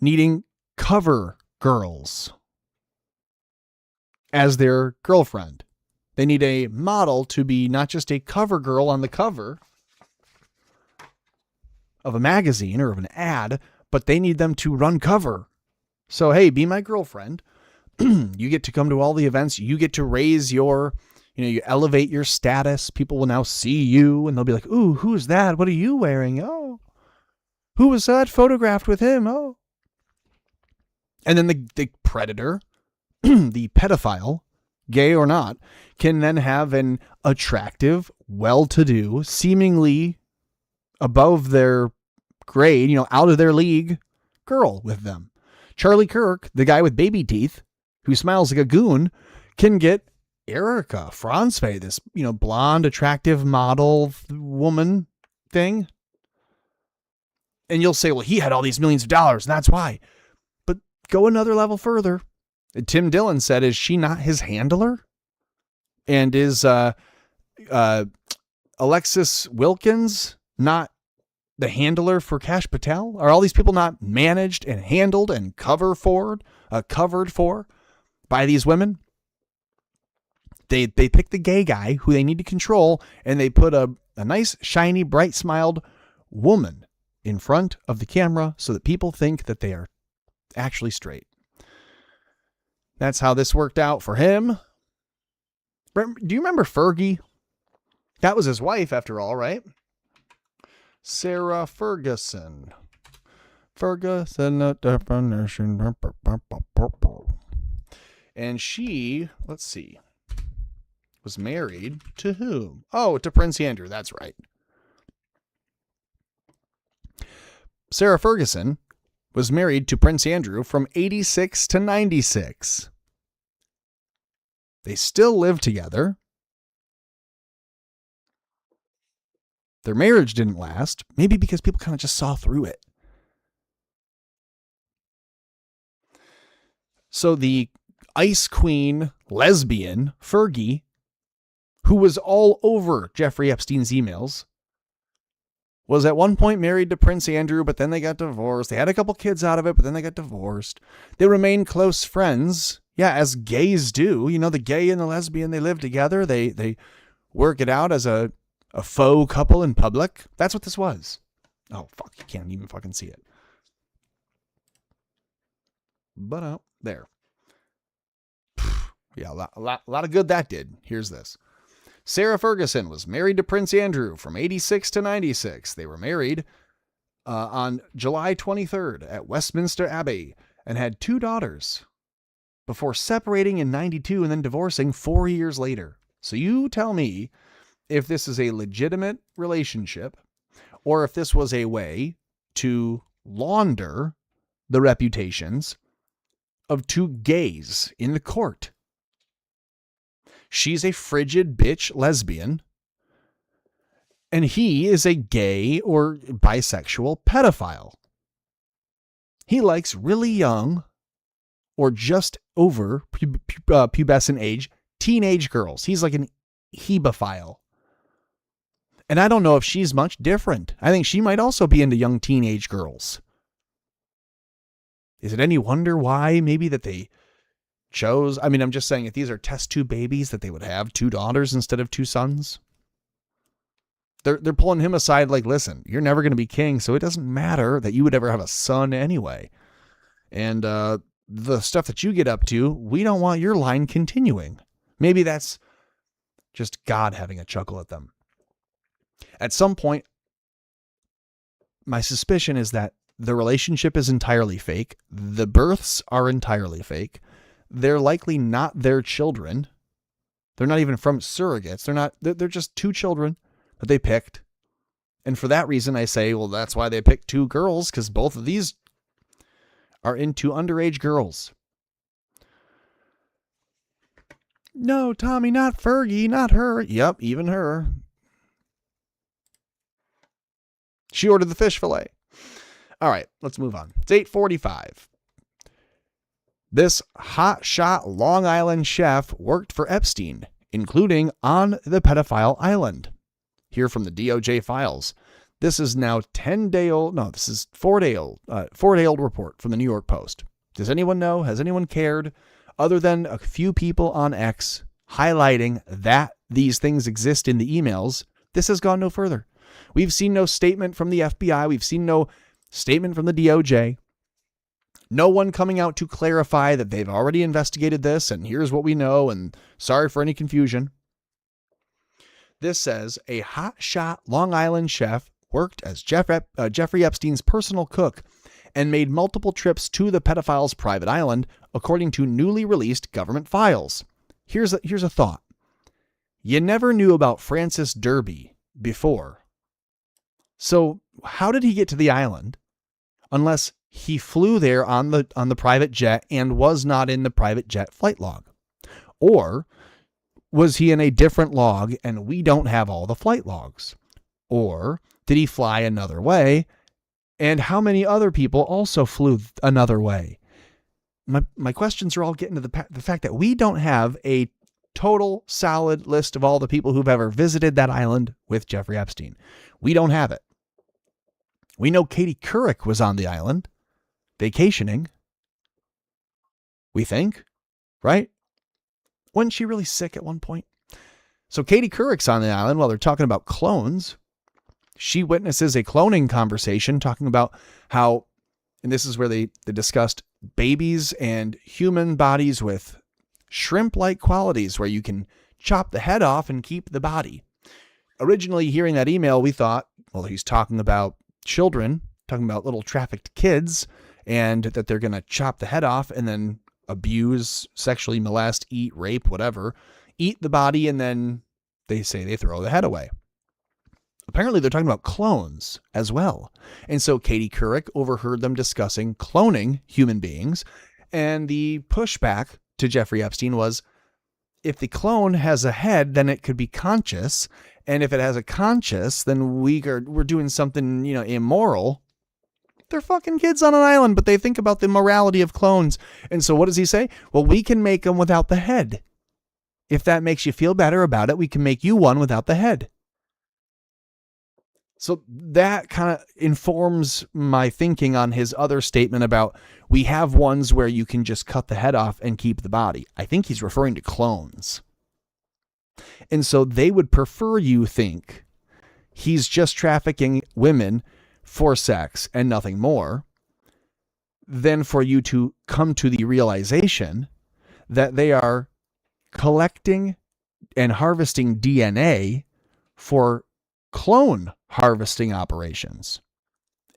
needing cover girls as their girlfriend. They need a model to be not just a cover girl on the cover of a magazine or of an ad, but they need them to run cover. So, hey, be my girlfriend. You get to come to all the events. You get to raise your, you elevate your status. People will now see you and they'll be like, ooh, who's that? What are you wearing? Oh, who was that photographed with him? Oh. And then the predator, the pedophile, gay or not, can then have an attractive, well-to-do, seemingly above their grade, out of their league girl with them. Charlie Kirk, the guy with baby teeth, who smiles like a goon, can get Erica Franzway, this, blonde, attractive model woman thing. And you'll say, well, he had all these millions of dollars, and that's why. But go another level further. Tim Dillon said, is she not his handler? And is Alexis Wilkins not the handler for Kash Patel? Are all these people not managed and handled and covered for by these women? They pick the gay guy who they need to control, and they put a nice, shiny, bright-smiled woman in front of the camera so that people think that they are actually straight. That's how this worked out for him. Do you remember Fergie? That was his wife, after all, right? Sarah Ferguson. Ferguson, a definition. And she, let's see, was married to whom? Oh, to Prince Andrew. That's right. Sarah Ferguson was married to Prince Andrew from 86 to 96. They still live together. Their marriage didn't last, maybe because people kind of just saw through it. So the Ice Queen lesbian, Fergie, who was all over Jeffrey Epstein's emails, was at one point married to Prince Andrew, but then they got divorced. They had a couple kids out of it, but then they got divorced. They remained close friends. Yeah, as gays do. You know, the gay and the lesbian, they live together. They work it out as a faux couple in public. That's what this was. Oh, fuck. You can't even fucking see it. But there. Yeah, a lot of good that did. Here's this. Sarah Ferguson was married to Prince Andrew from 86 to 96. They were married on July 23rd at Westminster Abbey and had 2 daughters before separating in 92 and then divorcing 4 years later. So you tell me if this is a legitimate relationship or if this was a way to launder the reputations of 2 gays in the court. She's a frigid bitch lesbian, and he is a gay or bisexual pedophile. He likes really young or just over pubescent age teenage girls. He's like an hebophile. And I don't know if she's much different. I think she might also be into young teenage girls. Is it any wonder why maybe that they chose? I mean, I'm just saying if these are test tube babies that they would have 2 daughters instead of 2 sons. They're pulling him aside like, listen, you're never going to be king, so it doesn't matter that you would ever have a son anyway. And the stuff that you get up to, we don't want your line continuing. Maybe that's just God having a chuckle at them. At some point, my suspicion is that the relationship is entirely fake. The births are entirely fake. They're likely not their children. They're not even from surrogates. They're just 2 children that they picked. And for that reason, I say, well, that's why they picked 2 girls, because both of these are into underage girls. No, Tommy, not Fergie, not her. Yep, even her. She ordered the fish fillet. All right, let's move on. It's 8:45. This hotshot Long Island chef worked for Epstein, including on the pedophile island. Here from the DOJ files. This is now 10-day-old. No, this is 4-day-old report from the New York Post. Does anyone know? Has anyone cared? Other than a few people on X highlighting that these things exist in the emails, this has gone no further. We've seen no statement from the FBI. We've seen no statement from the DOJ. No one coming out to clarify that they've already investigated this and here's what we know and sorry for any confusion. This says a hotshot Long Island chef worked as Jeffrey Epstein's personal cook and made multiple trips to the pedophile's private island, according to newly released government files. Here's a thought. You never knew about Francis Derby before. So how did he get to the island unless he flew there on the private jet and was not in the private jet flight log? Or was he in a different log and we don't have all the flight logs? Or did he fly another way? And how many other people also flew another way? My questions are all getting to the fact that we don't have a total solid list of all the people who've ever visited that island with Jeffrey Epstein. We don't have it. We know Katie Couric was on the island vacationing. We think, right? Wasn't she really sick at one point? So Katie Couric's on the island while they're talking about clones. She witnesses a cloning conversation talking about how, and this is where they discussed babies and human bodies with shrimp-like qualities where you can chop the head off and keep the body. Originally, hearing that email, we thought, well, he's talking about children, talking about little trafficked kids, and that they're going to chop the head off and then abuse, sexually molest, eat, rape, whatever, eat the body, and then they say they throw the head away. Apparently, they're talking about clones as well. And so Katie Couric overheard them discussing cloning human beings. And the pushback to Jeffrey Epstein was, if the clone has a head, then it could be conscious. And if it has a conscience, then we're doing something, immoral. They're fucking kids on an island, but they think about the morality of clones. And so what does he say? Well, we can make them without the head. If that makes you feel better about it, we can make you one without the head. So that kind of informs my thinking on his other statement about we have ones where you can just cut the head off and keep the body. I think he's referring to clones. And so they would prefer you think he's just trafficking women for sex and nothing more than for you to come to the realization that they are collecting and harvesting DNA for clone harvesting operations.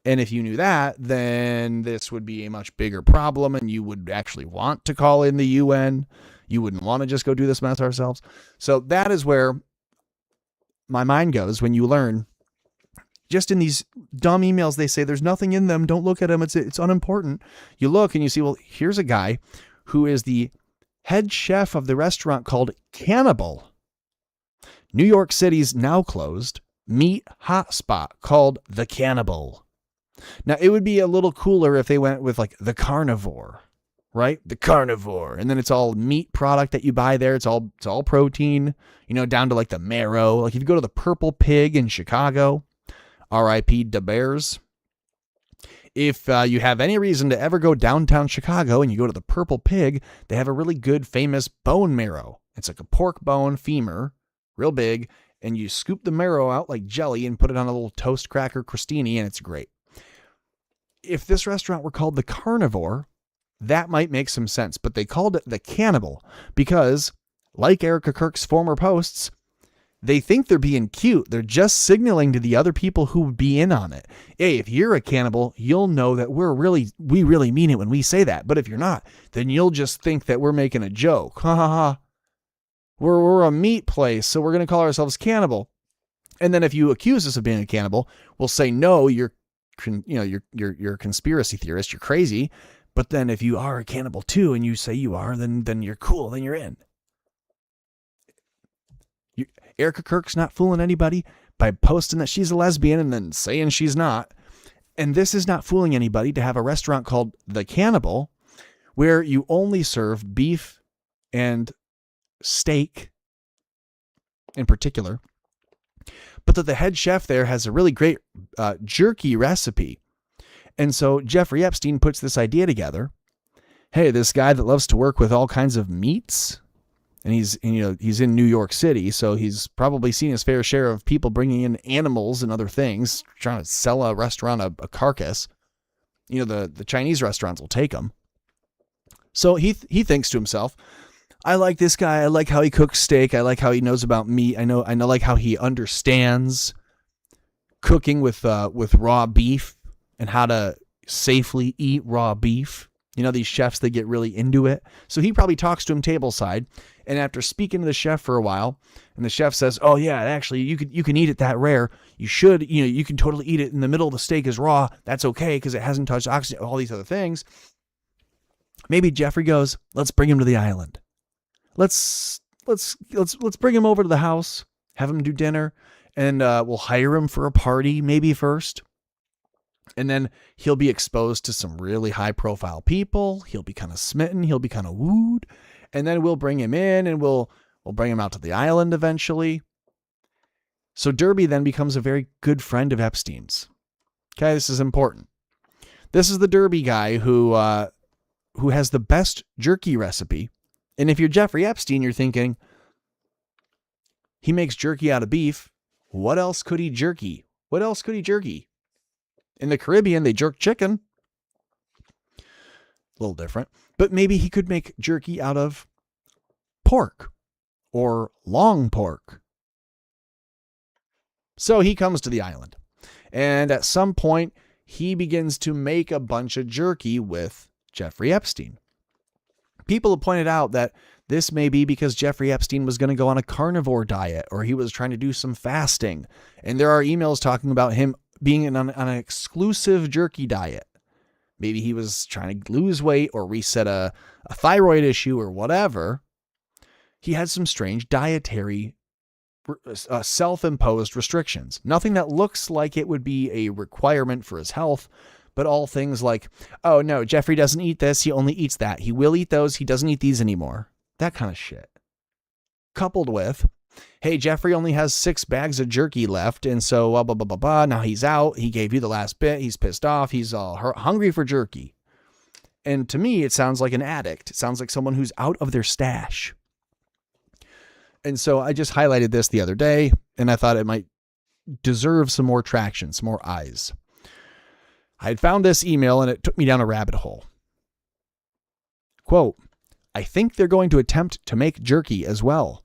And if you knew that, then this would be a much bigger problem and you would actually want to call in the UN. You wouldn't want to just go do this mess ourselves. So that is where my mind goes when you learn, just in these dumb emails, they say there's nothing in them. Don't look at them. It's unimportant. You look and you see, well, here's a guy who is the head chef of the restaurant called Cannibal. New York City's now closed meat hotspot called The Cannibal. Now, it would be a little cooler if they went with like The Carnivore, right? The Carnivore. And then it's all meat product that you buy there. It's all protein, down to like the marrow. Like if you go to the Purple Pig in Chicago, R.I.P. Da Bears. If you have any reason to ever go downtown Chicago and you go to the Purple Pig, they have a really good, famous bone marrow. It's like a pork bone femur, real big, and you scoop the marrow out like jelly and put it on a little toast cracker crostini, and it's great. If this restaurant were called The Carnivore, that might make some sense, but they called it The Cannibal because, like Erica Kirk's former posts, they think they're being cute. They're just signaling to the other people who would be in on it. Hey, if you're a cannibal, you'll know that we really mean it when we say that. But if you're not, then you'll just think that we're making a joke. Ha ha ha. We're a meat place, so we're going to call ourselves Cannibal. And then if you accuse us of being a cannibal, we'll say, no, you're a conspiracy theorist. You're crazy. But then if you are a cannibal too, and you say you are, then you're cool. Then you're in. Erica Kirk's not fooling anybody by posting that she's a lesbian and then saying she's not. And this is not fooling anybody to have a restaurant called The Cannibal where you only serve beef and steak in particular, but that the head chef there has a really great jerky recipe. And so Jeffrey Epstein puts this idea together. Hey, this guy that loves to work with all kinds of meats, and he's in New York City, so he's probably seen his fair share of people bringing in animals and other things, trying to sell a restaurant a carcass. The Chinese restaurants will take them. So he thinks to himself, I like this guy. I like how he cooks steak. I like how he knows about meat. I know like how he understands cooking with raw beef and how to safely eat raw beef. These chefs, they get really into it. So he probably talks to him tableside. And after speaking to the chef for a while, and the chef says, oh yeah, actually you can eat it that rare. You should, you can totally eat it in the middle of the steak is raw. That's okay because it hasn't touched oxygen, all these other things. Maybe Jeffrey goes, let's bring him to the island. Let's bring him over to the house, have him do dinner, and we'll hire him for a party maybe first. And then he'll be exposed to some really high profile people. He'll be kind of smitten. He'll be kind of wooed. And then we'll bring him in and we'll bring him out to the island eventually. So Derby then becomes a very good friend of Epstein's. Okay, this is important. This is the Derby guy who has the best jerky recipe. And if you're Jeffrey Epstein, you're thinking, he makes jerky out of beef. What else could he jerky? What else could he jerky? In the Caribbean, they jerk chicken. A little different. But maybe he could make jerky out of pork or long pork. So he comes to the island. And at some point, he begins to make a bunch of jerky with Jeffrey Epstein. People have pointed out that this may be because Jeffrey Epstein was going to go on a carnivore diet, or he was trying to do some fasting. And there are emails talking about him being on an exclusive jerky diet. Maybe he was trying to lose weight or reset a thyroid issue or whatever. He had some strange dietary self-imposed restrictions. Nothing that looks like it would be a requirement for his health, but all things like, oh no, Jeffrey doesn't eat this, he only eats that. He will eat those, he doesn't eat these anymore. That kind of shit. Coupled with, hey, Jeffrey only has 6 bags of jerky left, and so blah, blah, blah, blah, blah. Now he's out, he gave you the last bit, he's pissed off, he's all hungry for jerky. And to me, it sounds like an addict. It sounds like someone who's out of their stash. And so I just highlighted this the other day, and I thought it might deserve some more traction, some more eyes. I had found this email, and it took me down a rabbit hole. Quote, I think they're going to attempt to make jerky as well.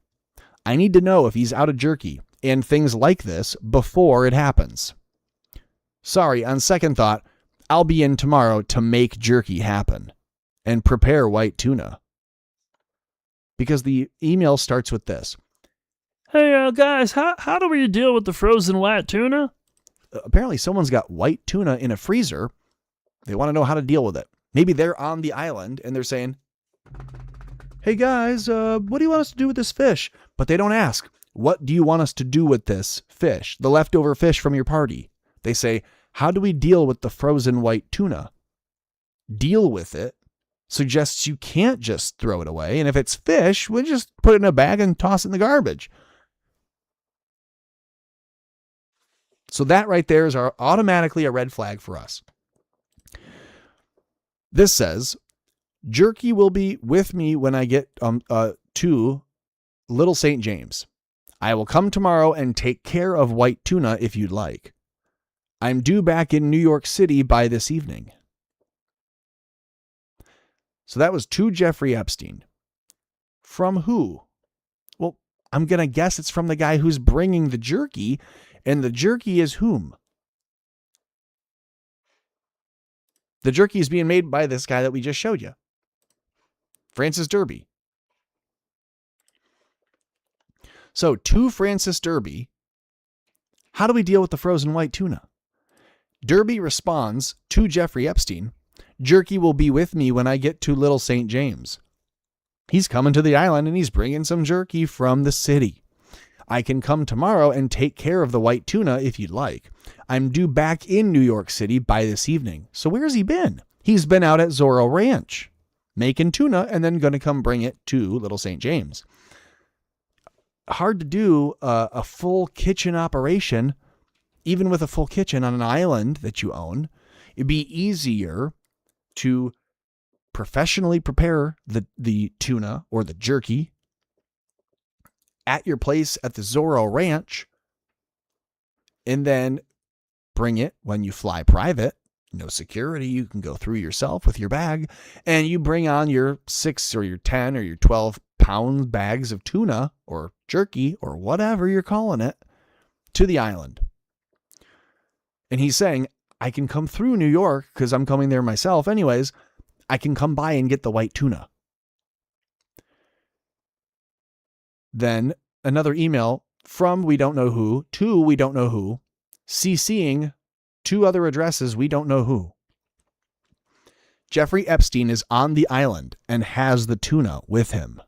I need to know if he's out of jerky and things like this before it happens. Sorry, on second thought, I'll be in tomorrow to make jerky happen and prepare white tuna. Because the email starts with this. Hey, guys, how do we deal with the frozen white tuna? Apparently someone's got white tuna in a freezer. They want to know how to deal with it. Maybe they're on the island and they're saying, hey guys, what do you want us to do with this fish? But they don't ask, what do you want us to do with this fish? The leftover fish from your party. They say, how do we deal with the frozen white tuna? Deal with it suggests you can't just throw it away. And if it's fish, we'll just put it in a bag and toss it in the garbage. So that right there is automatically a red flag for us. This says, jerky will be with me when I get to Little St. James. I will come tomorrow and take care of white tuna if you'd like. I'm due back in New York City by this evening. So that was to Jeffrey Epstein. From who? Well, I'm going to guess it's from the guy who's bringing the jerky, and the jerky is whom? The jerky is being made by this guy that we just showed you. Francis Derby. So to Francis Derby, how do we deal with the frozen white tuna? Derby responds to Jeffrey Epstein, jerky will be with me when I get to Little St. James. He's coming to the island and he's bringing some jerky from the city. I can come tomorrow and take care of the white tuna if you'd like. I'm due back in New York City by this evening. So where's he been? He's been out at Zorro Ranch making tuna and then going to come bring it to Little St. James. Hard to do a full kitchen operation, even with a full kitchen on an island that you own. It'd be easier to professionally prepare the tuna or the jerky at your place at the Zorro Ranch and then bring it when you fly private. No security. You can go through yourself with your bag and you bring on your 6 or your 10 or your 12 pound bags of tuna or jerky or whatever you're calling it to the island. And he's saying, I can come through New York because I'm coming there myself anyways. I can come by and get the white tuna. Then another email from we don't know who to we don't know who, CCing 2 other addresses we don't know who. Jeffrey Epstein is on the island and has the tuna with him.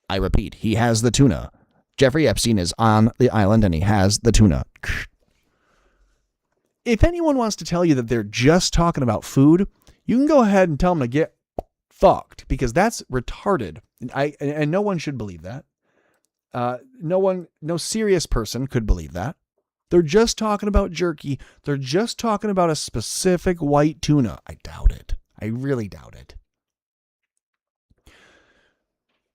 I repeat, he has the tuna. Jeffrey Epstein is on the island and he has the tuna. If anyone wants to tell you that they're just talking about food, you can go ahead and tell them to get fucked because that's retarded. And no one should believe that. No serious person could believe that. They're just talking about jerky. They're just talking about a specific white tuna. I doubt it. I really doubt it.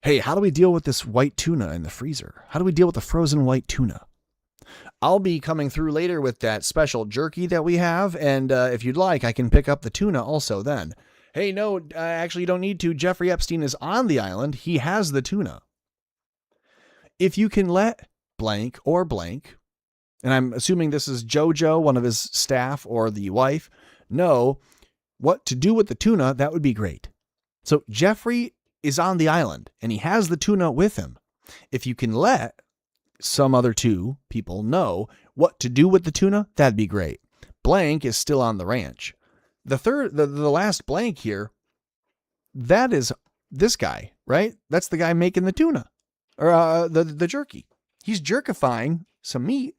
Hey, how do we deal with this white tuna in the freezer? How do we deal with the frozen white tuna? I'll be coming through later with that special jerky that we have, and if you'd like, I can pick up the tuna also then. Hey, no, actually you don't need to. Jeffrey Epstein is on the island. He has the tuna. If you can let blank or blank, and I'm assuming this is JoJo, one of his staff, or the wife, know what to do with the tuna, that would be great. So Jeffrey is on the island, and he has the tuna with him. If you can let some other two people know what to do with the tuna, that'd be great. Blank is still on the ranch. The last blank here, that is this guy, right? That's the guy making the tuna, or the jerky. He's jerkifying some meat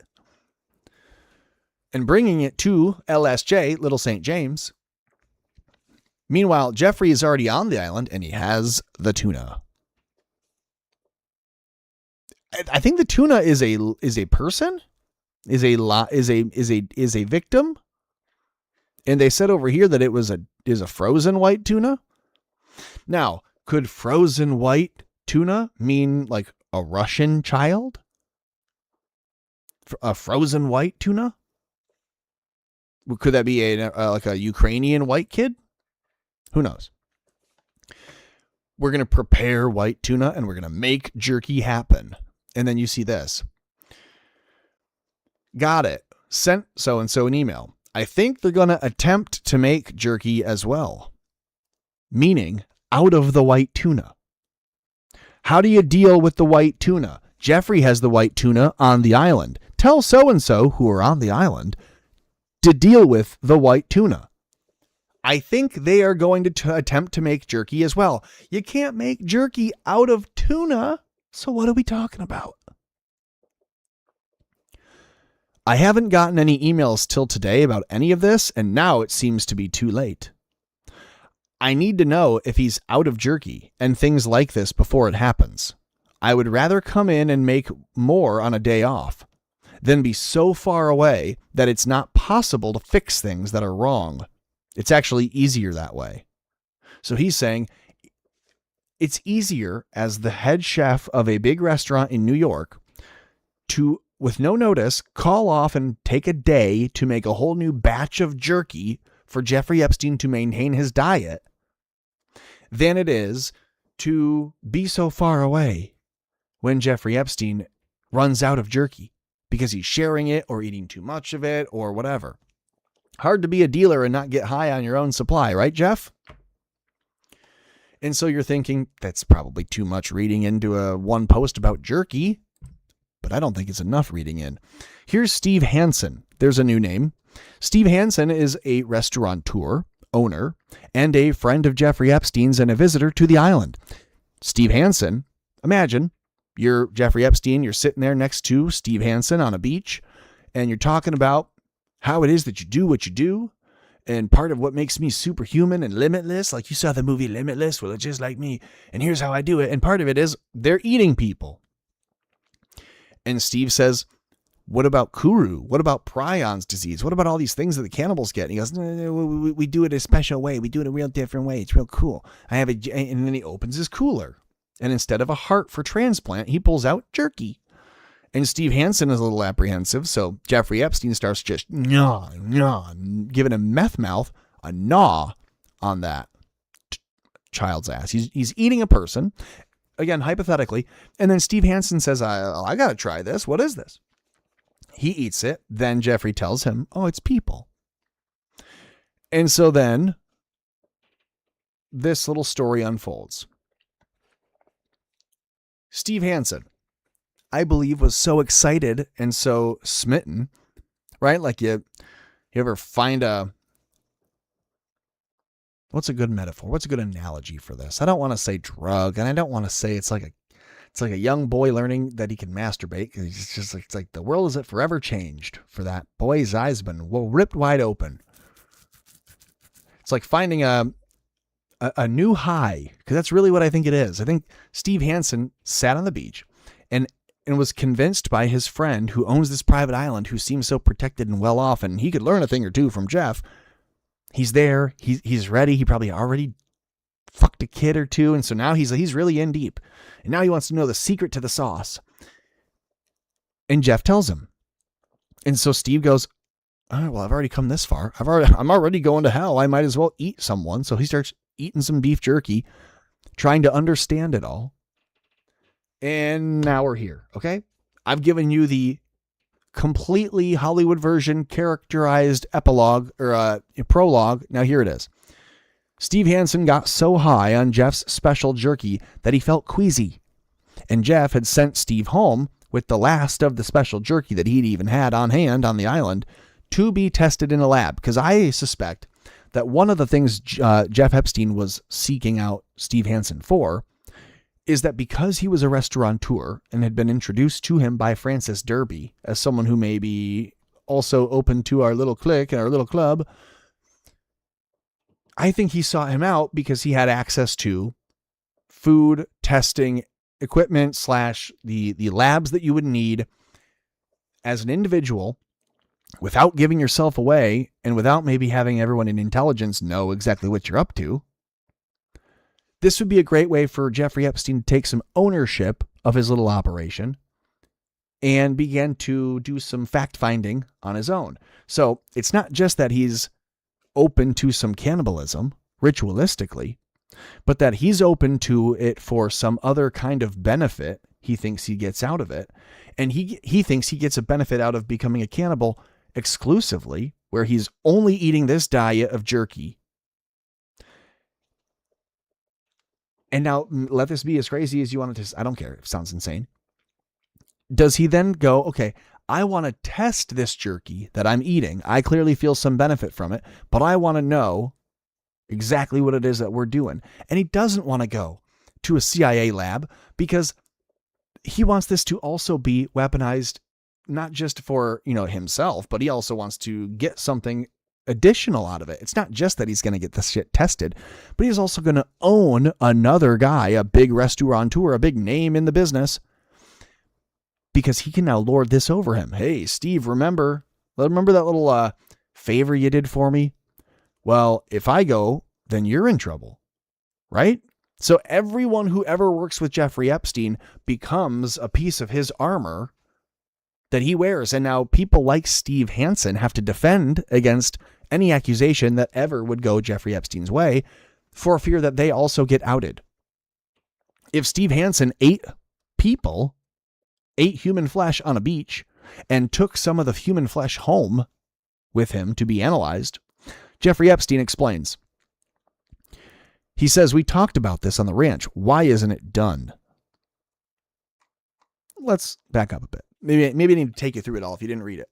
and bringing it to LSJ, Little St. James. Meanwhile, Jeffrey is already on the island and he has the tuna. I think the tuna is a person, is a victim. And they said over here that it is a frozen white tuna. Now, could frozen white tuna mean like a Russian child? A frozen white tuna? Could that be like a Ukrainian white kid? Who knows? We're going to prepare white tuna and we're going to make jerky happen. And then you see this. Got it. Sent so-and-so an email. I think they're going to attempt to make jerky as well. Meaning out of the white tuna. How do you deal with the white tuna? Jeffrey has the white tuna on the island. Tell so-and-so who are on the island to deal with the white tuna. I think they are going to attempt to make jerky as well. You can't make jerky out of tuna. So what are we talking about? I haven't gotten any emails till today about any of this, and now it seems to be too late. I need to know if he's out of jerky and things like this before it happens. I would rather come in and make more on a day off than be so far away that it's not possible to fix things that are wrong. It's actually easier that way. So he's saying it's easier as the head chef of a big restaurant in New York to, with no notice, call off and take a day to make a whole new batch of jerky for Jeffrey Epstein to maintain his diet than it is to be so far away when Jeffrey Epstein runs out of jerky because he's sharing it or eating too much of it or whatever. Hard to be a dealer and not get high on your own supply, right, Jeff? And so you're thinking, that's probably too much reading into one post about jerky, but I don't think it's enough reading in. Here's Steve Hansen. There's a new name. Steve Hansen is a restaurateur, owner, and a friend of Jeffrey Epstein's and a visitor to the island. Steve Hansen, imagine you're Jeffrey Epstein, you're sitting there next to Steve Hansen on a beach, and you're talking about how it is that you do what you do. And part of what makes me superhuman and limitless, like you saw the movie Limitless, well, it's just like me. And here's how I do it. And part of it is they're eating people. And Steve says, what about Kuru? What about prions disease? What about all these things that the cannibals get? And he goes, no, we do it a special way. We do it a real different way. It's real cool. And then he opens his cooler. And instead of a heart for transplant, he pulls out jerky. And Steve Hansen is a little apprehensive, so Jeffrey Epstein starts just giving him meth mouth, a gnaw on that child's ass. He's eating a person, again, hypothetically, and then Steve Hansen says, I got to try this. What is this? He eats it. Then Jeffrey tells him, oh, it's people. And so then this little story unfolds. Steve Hansen, I believe, was so excited and so smitten, right? Like you ever find what's a good metaphor? What's a good analogy for this? I don't want to say drug, and I don't want to say it's like a young boy learning that he can masturbate. It's just like, it's like the world is forever changed for that boy's eyes have been ripped wide open. It's like finding a new high, because that's really what I think it is. I think Steve Hansen sat on the beach and and was convinced by his friend who owns this private island, who seems so protected and well off, and he could learn a thing or two from Jeff. He's there. He's ready. He probably already fucked a kid or two. And so now he's really in deep. And now he wants to know the secret to the sauce. And Jeff tells him. And so Steve goes, all right, well, I've already come this far. I'm already going to hell. I might as well eat someone. So he starts eating some beef jerky, trying to understand it all. And now we're here. Okay. I've given you the completely Hollywood version, characterized epilogue or prologue. Now here it is. Steve Hansen got so high on Jeff's special jerky that he felt queasy. And Jeff had sent Steve home with the last of the special jerky that he'd even had on hand on the island to be tested in a lab. Because I suspect that one of the things Jeff Epstein was seeking out Steve Hansen for is that because he was a restaurateur and had been introduced to him by Francis Derby as someone who may be also open to our little clique and our little club, I think he sought him out because he had access to food testing equipment / the labs that you would need as an individual without giving yourself away and without maybe having everyone in intelligence know exactly what you're up to. This would be a great way for Jeffrey Epstein to take some ownership of his little operation and begin to do some fact finding on his own. So it's not just that he's open to some cannibalism ritualistically, but that he's open to it for some other kind of benefit he thinks he gets out of it. And he thinks he gets a benefit out of becoming a cannibal exclusively, where he's only eating this diet of jerky. And now let this be as crazy as you want it to. I don't care. It sounds insane. Does he then go, okay, I want to test this jerky that I'm eating. I clearly feel some benefit from it, but I want to know exactly what it is that we're doing. And he doesn't want to go to a CIA lab because he wants this to also be weaponized, not just for, himself, but he also wants to get something additional out of it. It's not just that he's going to get this shit tested, but he's also going to own another guy, a big restaurateur, a big name in the business, because he can now lord this over him. Hey, Steve, remember that little favor you did for me? Well, if I go, then you're in trouble, right? So everyone who ever works with Jeffrey Epstein becomes a piece of his armor that he wears. And now people like Steve Hansen have to defend against any accusation that ever would go Jeffrey Epstein's way for fear that they also get outed. If Steve Hansen ate human flesh on a beach and took some of the human flesh home with him to be analyzed, Jeffrey Epstein explains. He says, we talked about this on the ranch. Why isn't it done? Let's back up a bit. Maybe I need to take you through it all if you didn't read it.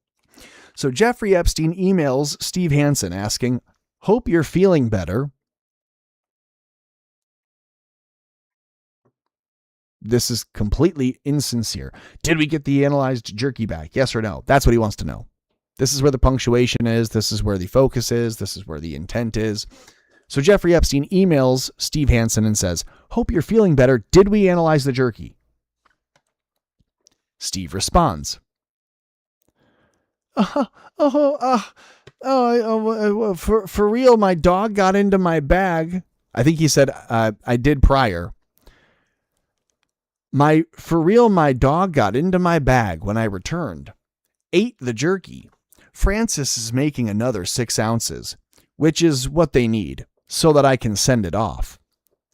So Jeffrey Epstein emails Steve Hansen asking, hope you're feeling better. This is completely insincere. Did we get the analyzed jerky back? Yes or no? That's what he wants to know. This is where the punctuation is. This is where the focus is. This is where the intent is. So Jeffrey Epstein emails Steve Hansen and says, hope you're feeling better. Did we analyze the jerky? Steve responds, for real, my dog got into my bag. I think he said, I did prior. For real, my dog got into my bag when I returned. Ate the jerky. Francis is making another 6 ounces, which is what they need, so that I can send it off.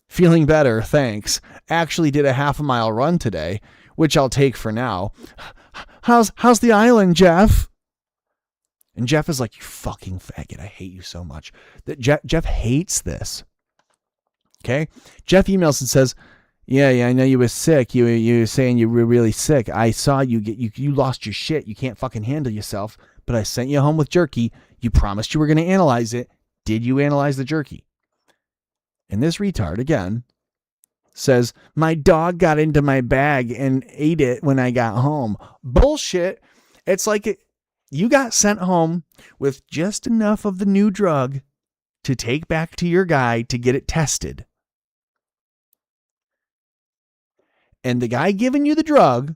Feeling better, thanks. Actually did a half-mile run today, which I'll take for now. How's the island, Jeff? And Jeff is like, you fucking faggot. I hate you so much. That Jeff hates this. Okay? Jeff emails and says, yeah, I know you were sick. You were saying you were really sick. I saw you lost your shit. You can't fucking handle yourself. But I sent you home with jerky. You promised you were going to analyze it. Did you analyze the jerky? And this retard, again, says, my dog got into my bag and ate it when I got home. Bullshit. It's like you got sent home with just enough of the new drug to take back to your guy to get it tested. And the guy giving you the drug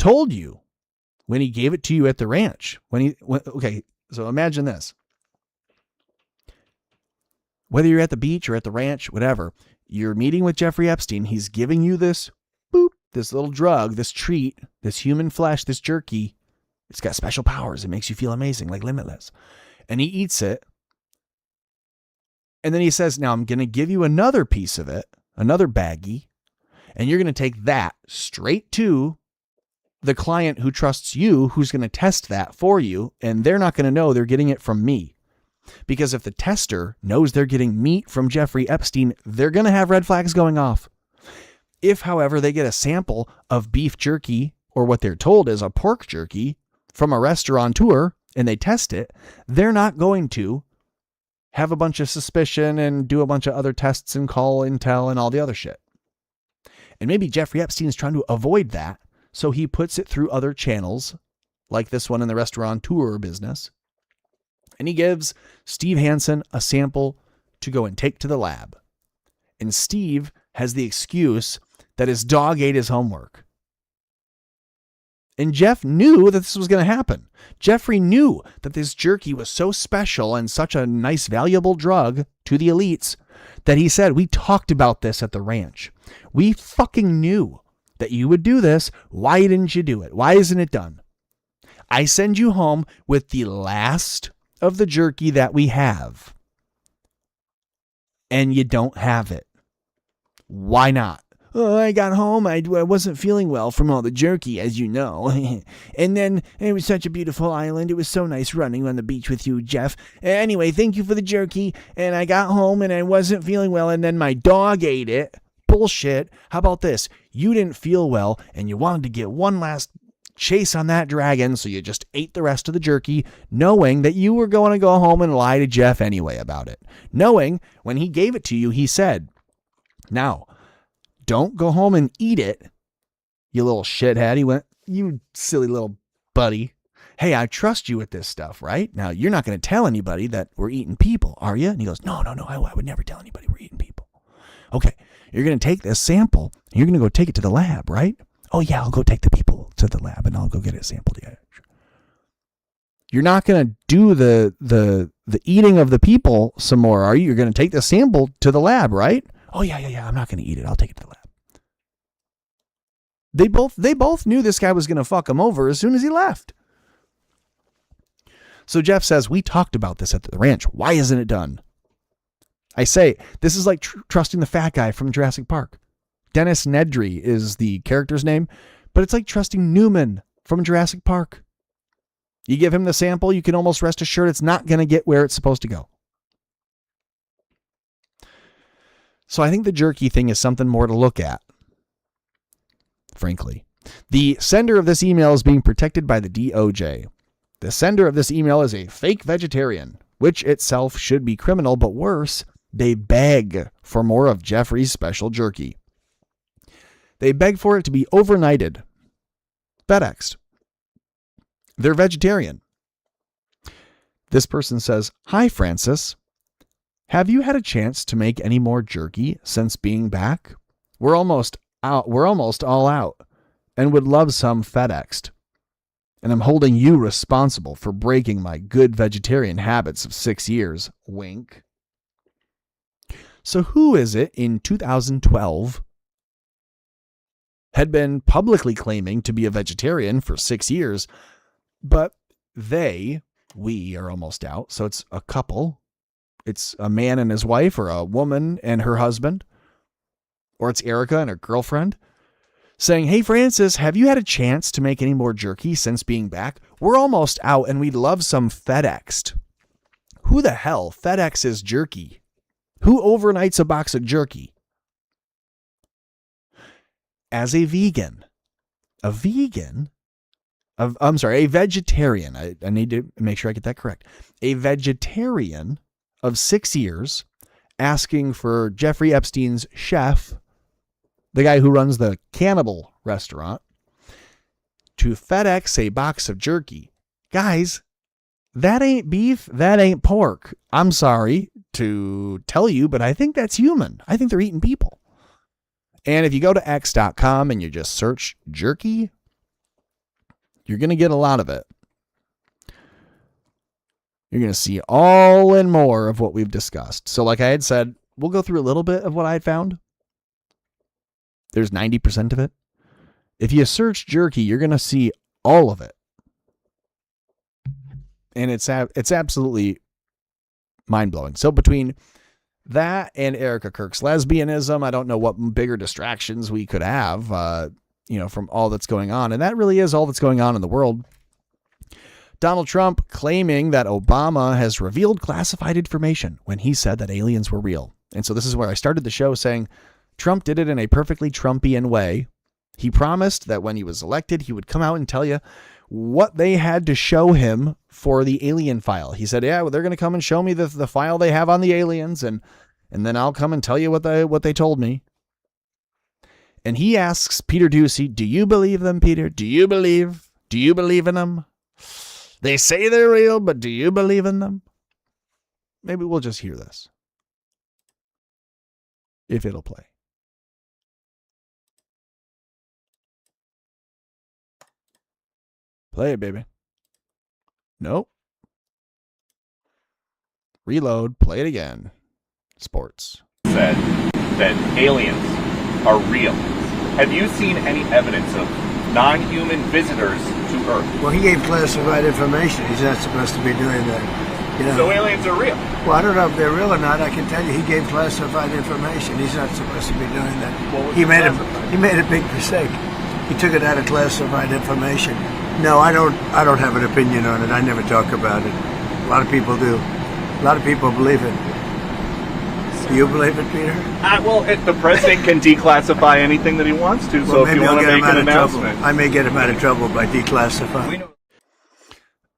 told you when he gave it to you at the ranch. Okay, so imagine this. Whether you're at the beach or at the ranch, whatever, you're meeting with Jeffrey Epstein. He's giving you this little drug, this treat, this human flesh, this jerky. It's got special powers. It makes you feel amazing, like Limitless. And he eats it. And then he says, now I'm going to give you another piece of it, another baggie, and you're going to take that straight to the client who trusts you, who's going to test that for you, and they're not going to know they're getting it from me. Because if the tester knows they're getting meat from Jeffrey Epstein, they're going to have red flags going off. If, however, they get a sample of beef jerky, or what they're told is a pork jerky, from a restaurateur, and they test it, they're not going to have a bunch of suspicion and do a bunch of other tests and call intel and all the other shit. And maybe Jeffrey Epstein's trying to avoid that, so he puts it through other channels, like this one in the restaurateur business, and he gives Steve Hansen a sample to go and take to the lab. And Steve has the excuse that his dog ate his homework. And Jeff knew that this was going to happen. Jeffrey knew that this jerky was so special and such a nice, valuable drug to the elites that he said, we talked about this at the ranch. We fucking knew that you would do this. Why didn't you do it? Why isn't it done? I send you home with the last of the jerky that we have, and you don't have it. Why not? Oh, I got home. I wasn't feeling well from all the jerky, as you know. And then it was such a beautiful island. It was so nice running on the beach with you, Jeff. Anyway, thank you for the jerky. And I got home and I wasn't feeling well. And then my dog ate it. Bullshit. How about this? You didn't feel well and you wanted to get one last chase on that dragon. So you just ate the rest of the jerky, knowing that you were going to go home and lie to Jeff anyway about it. Knowing when he gave it to you, he said, now, don't go home and eat it, you little shithead. He went, you silly little buddy. Hey, I trust you with this stuff, right? Now, you're not going to tell anybody that we're eating people, are you? And he goes, no, I would never tell anybody we're eating people. Okay, you're going to take this sample, and you're going to go take it to the lab, right? Oh, yeah, I'll go take the people to the lab, and I'll go get it sampled. Yeah. You're not going to do the eating of the people some more, are you? You're going to take the sample to the lab, right? Oh, yeah, I'm not going to eat it. I'll take it to the lab. They both knew this guy was going to fuck him over as soon as he left. So Jeff says, we talked about this at the ranch. Why isn't it done? I say, this is like trusting the fat guy from Jurassic Park. Dennis Nedry is the character's name, but it's like trusting Newman from Jurassic Park. You give him the sample, you can almost rest assured it's not going to get where it's supposed to go. So I think the jerky thing is something more to look at. Frankly, the sender of this email is being protected by the DOJ. The sender of this email is a fake vegetarian, which itself should be criminal, but worse, they beg for more of Jeffrey's special jerky. They beg for it to be overnighted, FedExed. They're vegetarian. This person says, hi, Francis. Have you had a chance to make any more jerky since being back? We're almost all out and would love some FedExed. And I'm holding you responsible for breaking my good vegetarian habits of 6 years. Wink. So who is it in 2012 had been publicly claiming to be a vegetarian for 6 years, but we are almost out. So it's a couple. It's a man and his wife, or a woman and her husband, or it's Erica and her girlfriend, saying, hey, Francis, have you had a chance to make any more jerky since being back? We're almost out and we'd love some FedExed. Who the hell FedExes jerky? Who overnights a box of jerky? As a vegetarian, I need to make sure I get that correct. A vegetarian of 6 years asking for Jeffrey Epstein's chef, the guy who runs the cannibal restaurant, to FedEx a box of jerky. Guys, that ain't beef. That ain't pork. I'm sorry to tell you, but I think that's human. I think they're eating people. And if you go to x.com and you just search jerky, You're going to get a lot of it. You're going to see all and more of what we've discussed. So like I had said, we'll go through a little bit of what I had found. There's 90% of it. If you search jerky, you're going to see all of it. And it's absolutely mind-blowing. So between that and Erica Kirk's lesbianism, I don't know what bigger distractions we could have, from all that's going on. And that really is all that's going on in the world. Donald Trump claiming that Obama has revealed classified information when he said that aliens were real. And so this is where I started the show saying Trump did it in a perfectly Trumpian way. He promised that when he was elected, he would come out and tell you what they had to show him for the alien file. He said, yeah, well, they're going to come and show me the file they have on the aliens. And then I'll come and tell you what they told me. And he asks Peter Doocy, do you believe them, Peter? Do you believe in them? They say they're real, but do you believe in them? Maybe we'll just hear this. If it'll play. Play it, baby. Nope. Reload. Play it again. Sports. Said that aliens are real. Have you seen any evidence of non-human visitors to Earth? Well, he gave classified information. He's not supposed to be doing that. You know? So aliens are real? Well, I don't know if they're real or not. I can tell you he gave classified information. He's not supposed to be doing that. He made a big mistake. He took it out of classified information. No, I don't have an opinion on it. I never talk about it. A lot of people do. A lot of people believe it. Do you believe it, Peter? The president can declassify anything that he wants to, so if you want to make an announcement. I may get him out of trouble by declassifying.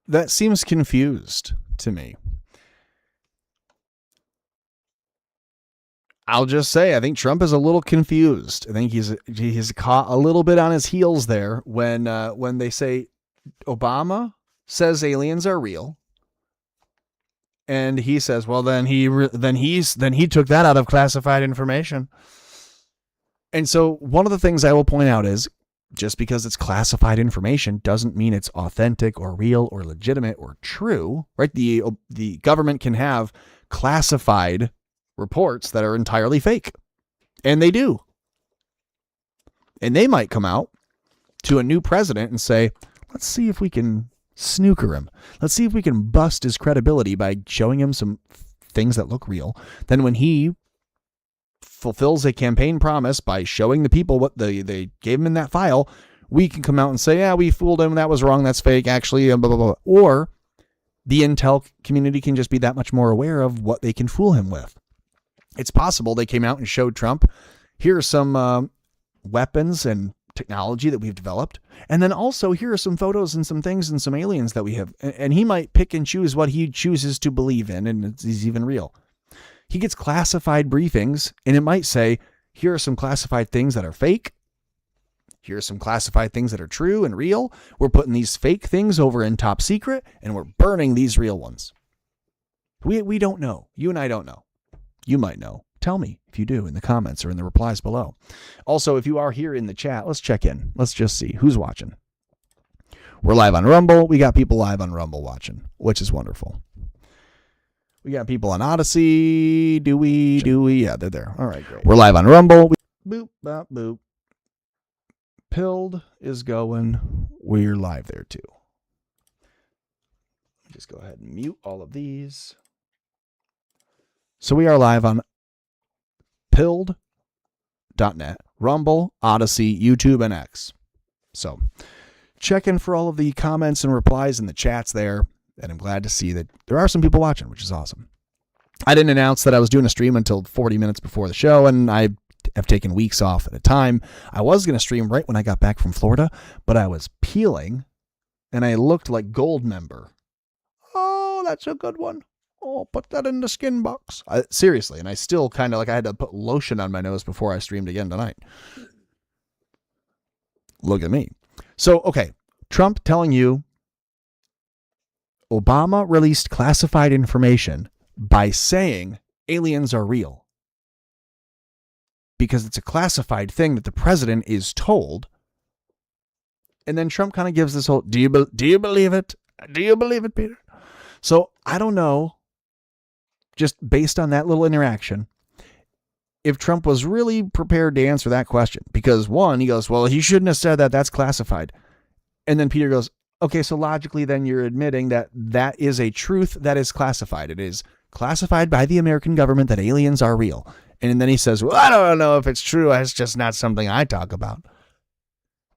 That seems confused to me. I'll just say, I think Trump is a little confused. I think he's caught a little bit on his heels there when they say Obama says aliens are real. And he says, well, then he took that out of classified information. And so one of the things I will point out is just because it's classified information doesn't mean it's authentic or real or legitimate or true, right? The government can have classified reports that are entirely fake, and they do. And they might come out to a new president and say, let's see if we can snooker him. Let's see if we can bust his credibility by showing him some things that look real. Then when he fulfills a campaign promise by showing the people what they gave him in that file, we can come out and say, yeah, we fooled him. That was wrong. That's fake. Actually, blah, blah, blah. Or the intel community can just be that much more aware of what they can fool him with. It's possible they came out and showed Trump, here are some weapons and technology that we've developed. And then also here are some photos and some things and some aliens that we have. And he might pick and choose what he chooses to believe in. And it's even real. He gets classified briefings and it might say, here are some classified things that are fake. Here are some classified things that are true and real. We're putting these fake things over in top secret and we're burning these real ones. We don't know. You and I don't know. You might know. Tell me if you do in the comments or in the replies below. Also, if you are here in the chat, let's check in. Let's just see who's watching. We're live on Rumble. We got people live on Rumble watching, which is wonderful. We got people on Odyssey. Do we? Yeah, they're there. All right, great. We're live on Rumble. Boop, bop, boop. Pilled is going. We're live there too. Just go ahead and mute all of these. So we are live on pilled.net, Rumble, Odyssey, YouTube, and X. So check in for all of the comments and replies in the chats there. And I'm glad to see that there are some people watching, which is awesome. I didn't announce that I was doing a stream until 40 minutes before the show, and I have taken weeks off at a time. I was going to stream right when I got back from Florida, but I was peeling, and I looked like Goldmember. Oh, that's a good one. Oh, put that in the skin box. Seriously, and I still kind of I had to put lotion on my nose before I streamed again tonight. Look at me. So, okay, Trump telling you Obama released classified information by saying aliens are real. Because it's a classified thing that the president is told And then Trump kind of gives this whole, do you believe it? Do you believe it, Peter? So I don't know, just based on that little interaction, if Trump was really prepared to answer that question. Because one, he goes, well, he shouldn't have said that. That's classified. And then Peter goes, okay, so logically then you're admitting that that is a truth that is classified. It is classified by the American government that aliens are real. And then he says, well, I don't know if it's true. It's just not something I talk about.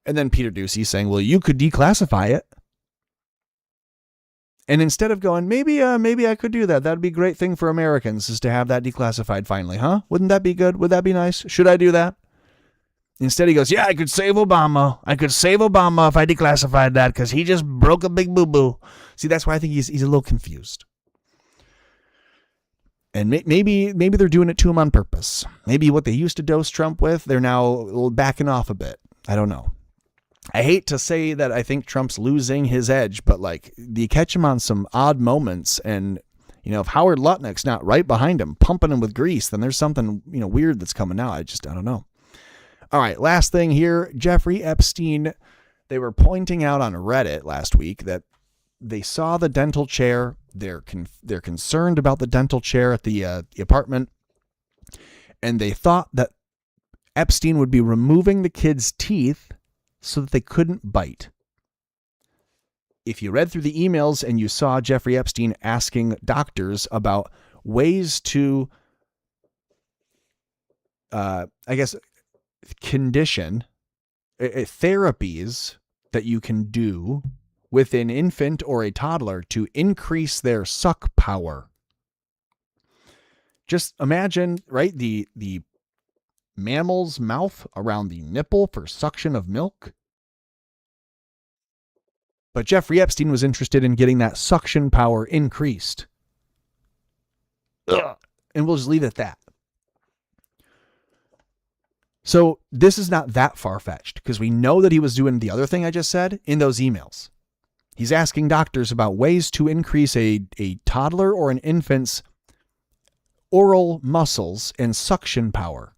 And then Peter Doocy's saying, well, you could declassify it. And instead of going, maybe I could do that. That'd be a great thing for Americans is to have that declassified finally, huh? Wouldn't that be good? Would that be nice? Should I do that? Instead he goes, yeah, I could save Obama. I could save Obama if I declassified that because he just broke a big boo-boo. See, that's why I think he's a little confused. And maybe they're doing it to him on purpose. Maybe what they used to dose Trump with, they're now backing off a bit. I don't know. I hate to say that I think Trump's losing his edge, but like you catch him on some odd moments, and if Howard Lutnick's not right behind him, pumping him with grease, then there's something weird that's coming out. I don't know. All right, last thing here, Jeffrey Epstein. They were pointing out on Reddit last week that they saw the dental chair. They're concerned about the dental chair at the apartment, and they thought that Epstein would be removing the kids' teeth so that they couldn't bite. If you read through the emails and you saw Jeffrey Epstein asking doctors about ways to, condition therapies that you can do with an infant or a toddler to increase their suck power. Just imagine, right, the mammal's mouth around the nipple for suction of milk. But Jeffrey Epstein was interested in getting that suction power increased. Ugh. And we'll just leave it at that. So this is not that far-fetched because we know that he was doing the other thing I just said in those emails. He's asking doctors about ways to increase a toddler or an infant's oral muscles and suction power.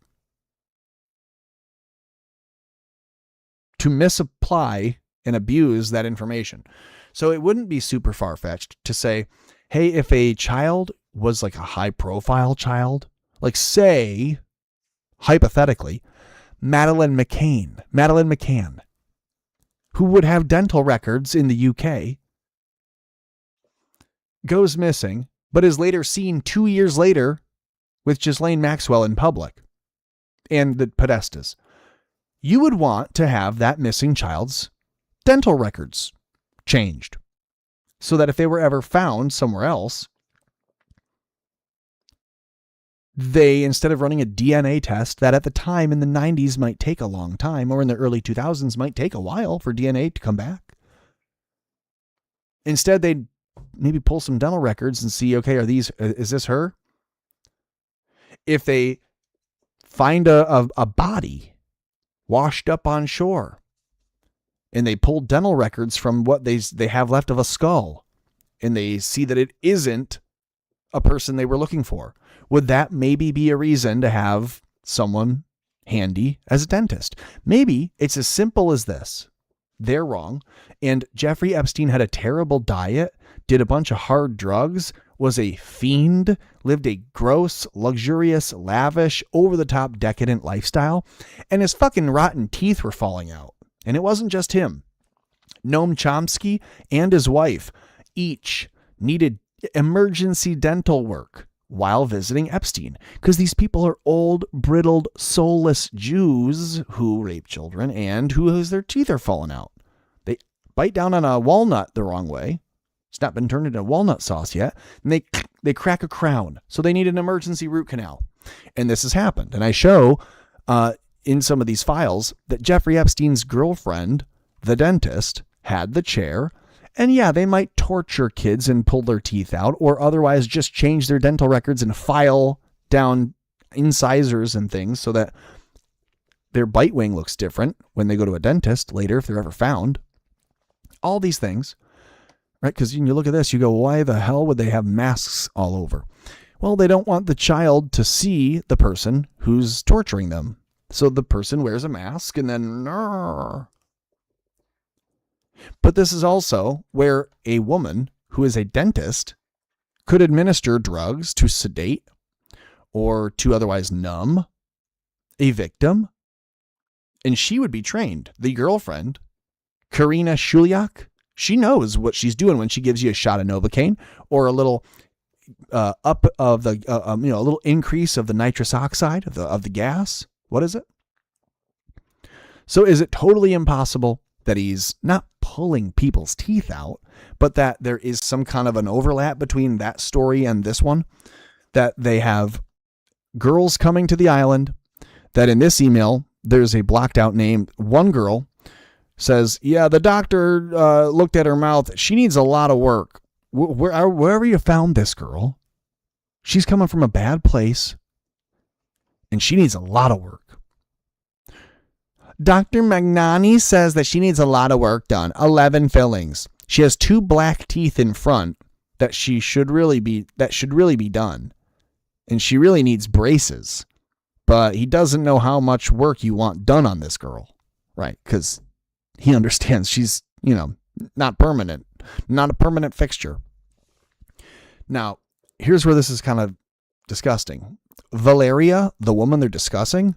To misapply and abuse that information. So it wouldn't be super far-fetched to say, hey, if a child was like a high-profile child, like say, hypothetically, Madeleine McCann, who would have dental records in the UK, goes missing, but is later seen 2 years later with Ghislaine Maxwell in public and the Podestas. You would want to have that missing child's dental records changed so that if they were ever found somewhere else, they, instead of running a DNA test that at the time in the 90s might take a long time, or in the early 2000s might take a while for DNA to come back, instead they'd maybe pull some dental records and see, okay, is this her? If they find a body washed up on shore and they pull dental records from what they have left of a skull and they see that it isn't a person they were looking for, would that maybe be a reason to have someone handy as a dentist? Maybe it's as simple as this. They're wrong. And Jeffrey Epstein had a terrible diet, did a bunch of hard drugs, was a fiend, lived a gross, luxurious, lavish, over-the-top, decadent lifestyle, and his fucking rotten teeth were falling out. And it wasn't just him. Noam Chomsky and his wife each needed emergency dental work while visiting Epstein, because these people are old, brittled, soulless Jews who rape children and whose their teeth are falling out. They bite down on a walnut the wrong way. It's not been turned into walnut sauce yet. And they crack a crown. So they need an emergency root canal. And this has happened. And I show in some of these files that Jeffrey Epstein's girlfriend, the dentist, had the chair. And yeah, they might torture kids and pull their teeth out, or otherwise just change their dental records and file down incisors and things so that their bite wing looks different when they go to a dentist later, if they're ever found. All these things, right? Because when you look at this, you go, why the hell would they have masks all over? Well, they don't want the child to see the person who's torturing them. So the person wears a mask and then But this is also where a woman who is a dentist could administer drugs to sedate or to otherwise numb a victim. And she would be trained. The girlfriend, Karina Shuliak, she knows what she's doing when she gives you a shot of Novocaine or a little up of the, a little increase of the nitrous oxide of the gas. What is it? So is it totally impossible that he's not pulling people's teeth out, but that there is some kind of an overlap between that story and this one? That they have girls coming to the island, that in this email, there's a blocked out name. One girl says, yeah, the doctor looked at her mouth. She needs a lot of work. Wherever you found this girl, she's coming from a bad place and she needs a lot of work. Dr. Magnani says that she needs a lot of work done. 11 fillings. She has 2 black teeth in front that should really be done. And she really needs braces. But he doesn't know how much work you want done on this girl. Right? Because he understands she's, not permanent. Not a permanent fixture. Now, here's where this is kind of disgusting. Valeria, the woman they're discussing,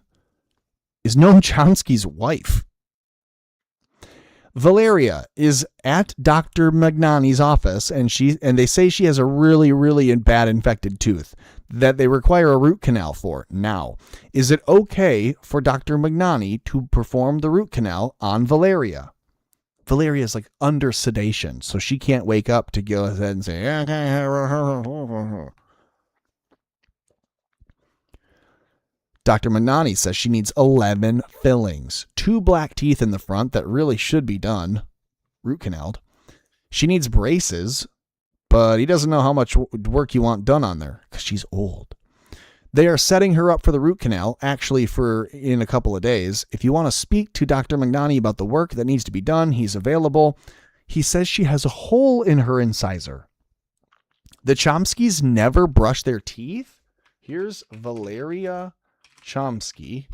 is Noam Chomsky's wife. Valeria is at Dr. Magnani's office, and they say she has a really, really bad infected tooth that they require a root canal for. Now, is it okay for Dr. Magnani to perform the root canal on Valeria? Valeria is like under sedation, so she can't wake up to go ahead and say, okay. Dr. Magnani says she needs 11 fillings, 2 black teeth in the front that really should be done, root canaled. She needs braces, but he doesn't know how much work you want done on there because she's old. They are setting her up for the root canal, actually in a couple of days. If you want to speak to Dr. Magnani about the work that needs to be done, he's available. He says she has a hole in her incisor. The Chomskys never brush their teeth. Here's Valeria Chomsky.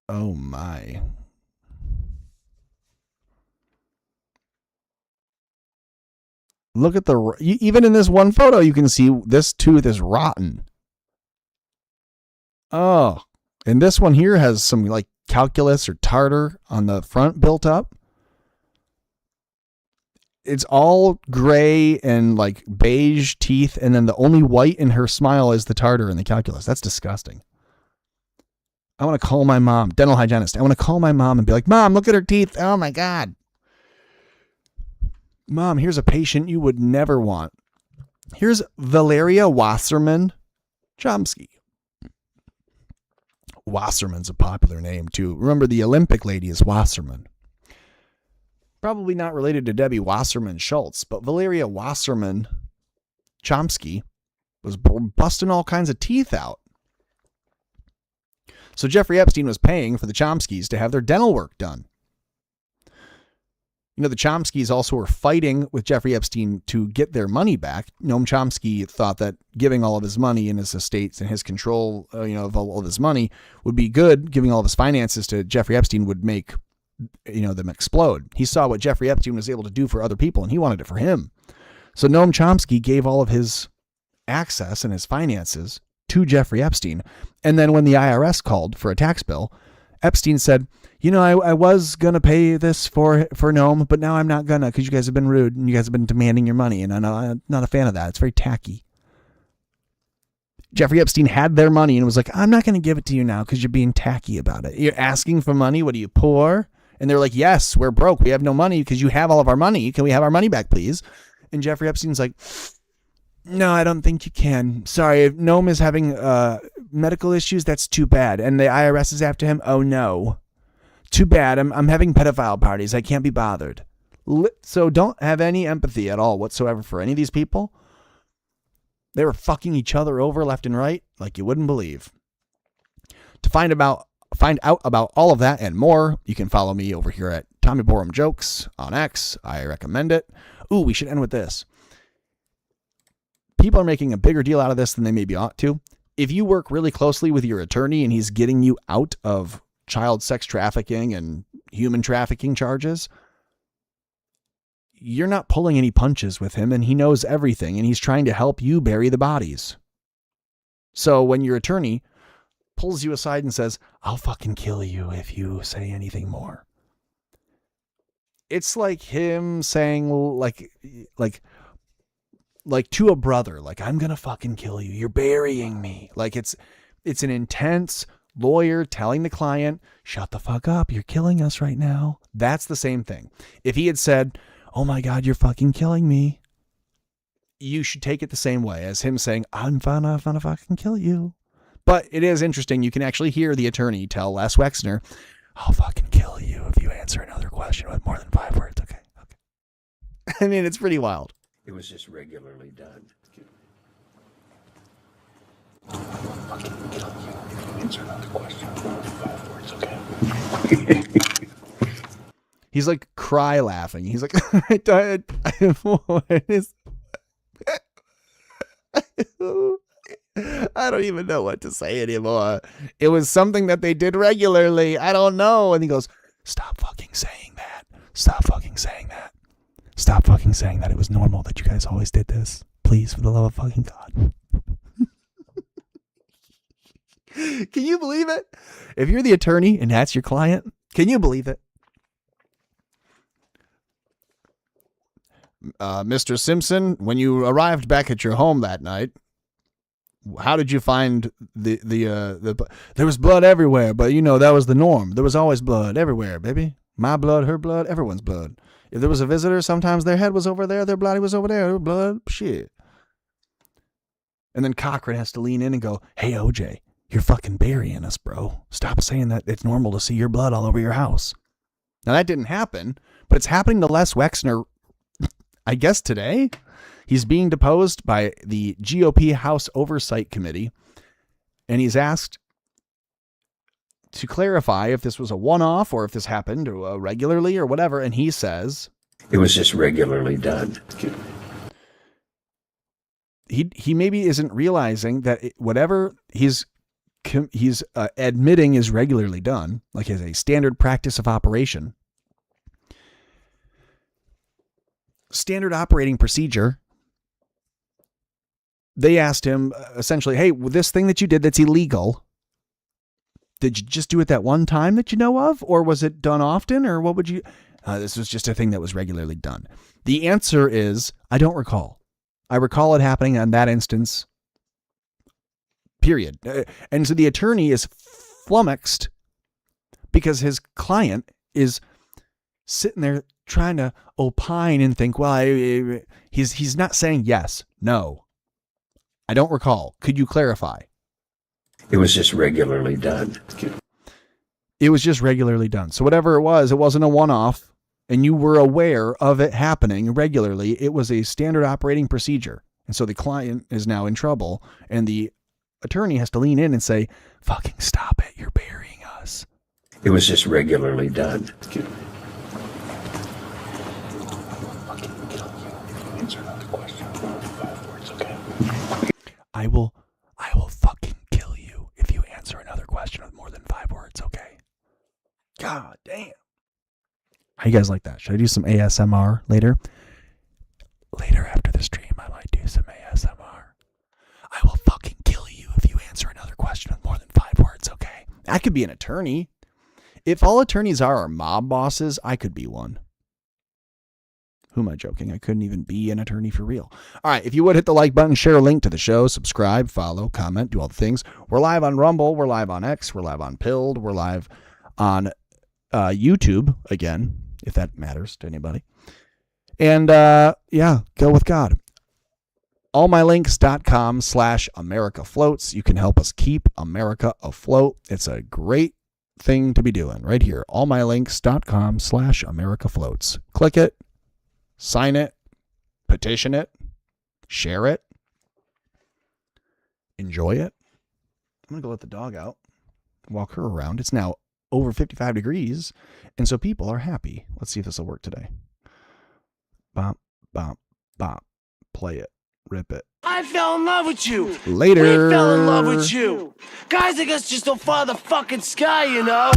Oh my. Look at even in this one photo, you can see this tooth is rotten. Oh, and this one here has some like calculus or tartar on the front built up. It's all gray and like beige teeth, and then the only white in her smile is the tartar and the calculus. That's disgusting. I want to call my mom, dental hygienist. I want to call my mom and be like, Mom, look at her teeth. Oh my God. Mom, here's a patient you would never want. Here's Valeria Wasserman Chomsky. Wasserman's a popular name too. Remember, the Olympic lady is Wasserman. Probably not related to Debbie Wasserman Schultz, but Valeria Wasserman Chomsky was busting all kinds of teeth out. So Jeffrey Epstein was paying for the Chomskys to have their dental work done. The Chomskys also were fighting with Jeffrey Epstein to get their money back. Noam Chomsky thought that giving all of his money and his estates and his control, of all of his money would be good. Giving all of his finances to Jeffrey Epstein would make, them explode. He saw what Jeffrey Epstein was able to do for other people, and he wanted it for him. So Noam Chomsky gave all of his access and his finances to Jeffrey Epstein. And then when the IRS called for a tax bill, Epstein said, I was going to pay this for Noam, but now I'm not going to because you guys have been rude and you guys have been demanding your money. And I'm not a fan of that. It's very tacky. Jeffrey Epstein had their money and was like, I'm not going to give it to you now because you're being tacky about it. You're asking for money. What are you, poor? And they're like, yes, we're broke. We have no money because you have all of our money. Can we have our money back, please? And Jeffrey Epstein's like, no, I don't think you can. Sorry, if Noam is having medical issues, that's too bad. And the IRS is after him. Oh, no. Too bad. I'm having pedophile parties. I can't be bothered. So don't have any empathy at all whatsoever for any of these people. They were fucking each other over left and right like you wouldn't believe. To find out about all of that and more, you can follow me over here at Tommy Borum Jokes on X. I recommend it. Ooh, we should end with this. People are making a bigger deal out of this than they maybe ought to. If you work really closely with your attorney and he's getting you out of child sex trafficking and human trafficking charges, you're not pulling any punches with him, and he knows everything, and he's trying to help you bury the bodies. So when your attorney pulls you aside and says, I'll fucking kill you if you say anything more, it's like him saying like to a brother, like, I'm gonna fucking kill you, you're burying me. Like it's an intense lawyer telling the client, shut the fuck up, you're killing us right now. That's the same thing. If he had said, oh my God, you're fucking killing me, you should take it the same way as him saying, I'm gonna fucking kill you. But it is interesting. You can actually hear the attorney tell Les Wexner, I'll fucking kill you if you answer another question with more than 5 words. Okay. I mean, it's pretty wild. It was just regularly done. I'll fucking kill you if you answer another question with more than 5 words, okay? He's like cry laughing. He's like, what is... I don't even know what to say anymore. It was something that they did regularly. I don't know. And he goes, stop fucking saying that. Stop fucking saying that. Stop fucking saying that. It was normal that you guys always did this. Please, for the love of fucking God. Can you believe it? If you're the attorney and that's your client, can you believe it? Mr. Simpson, when you arrived back at your home that night, how did you find the there was blood everywhere, but you know, that was the norm. There was always blood everywhere, baby. My blood, her blood, everyone's blood. If there was a visitor, sometimes their head was over there, their body was over there, blood, shit. And then Cochran has to lean in and go, hey, OJ, you're fucking burying us, bro. Stop saying that it's normal to see your blood all over your house. Now, that didn't happen, but it's happening to Les Wexner, I guess, today. He's being deposed by the GOP House Oversight Committee, and he's asked to clarify if this was a one-off or if this happened regularly or whatever, and he says... It was just regularly done. He maybe isn't realizing that whatever he's admitting is regularly done, like as a standard practice of operation, standard operating procedure. They asked him essentially, hey, this thing that you did that's illegal, did you just do it that one time that you know of? Or was it done often? Or what would you... this was just a thing that was regularly done. The answer is, I don't recall. I recall it happening on that instance, period. And so the attorney is flummoxed because his client is sitting there trying to opine and think, well, he's not saying yes, no. I don't recall. Could you clarify? It was just regularly done. It was just regularly done. So whatever it wasn't a one-off, and you were aware of it happening regularly. It was a standard operating procedure. And so the client is now in trouble, and the attorney has to lean in and say, fucking stop it, you're burying us. It was just regularly done. I will fucking kill you if you answer another question with more than 5 words, okay? God damn. How you guys like that? Should I do some ASMR later? Later after the stream, I might do some ASMR. I will fucking kill you if you answer another question with more than 5 words, okay? I could be an attorney. If all attorneys are mob bosses, I could be one. Who am I joking? I couldn't even be an attorney for real. All right, if you would hit the like button, share a link to the show, subscribe, follow, comment, do all the things. We're live on Rumble. We're live on X. We're live on Pilled. We're live on YouTube again, if that matters to anybody. And yeah, go with God. allmylinks.com/America Floats. You can help us keep America afloat. It's a great thing to be doing right here. allmylinks.com/America Floats. Click it. Sign it, petition it, share it, enjoy it. I'm going to go let the dog out. walk her around. It's now over 55 degrees, and so people are happy. Let's see if this will work today. Bop, bop, bop. Play it. Rip it. I fell in love with you. Later. We fell in love with you. Guys like us just don't follow the fucking sky, you know?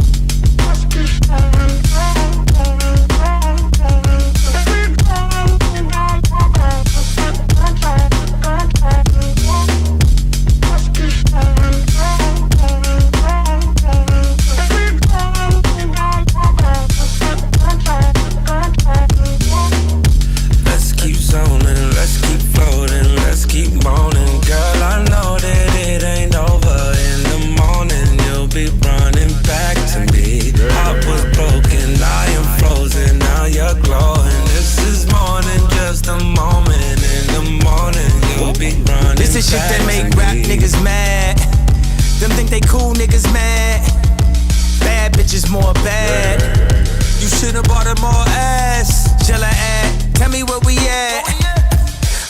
Let's keep zoning, let's keep floating, let's keep moaning. Girl, I know that it ain't over. In the morning, you'll be running back to me. I was broken, I am frozen, now you're glowing. This is more than just a moment. In the morning, you'll be running. This is shit that make rap niggas mad. Them think they cool niggas mad. Bad bitches more bad. You should've bought her more ass. Jella at, tell me where we at.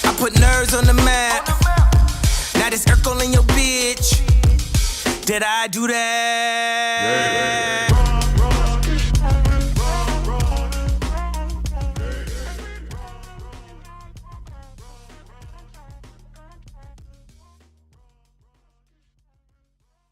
I put nerves on the map. Now this Urkel in your bitch. Did I do that?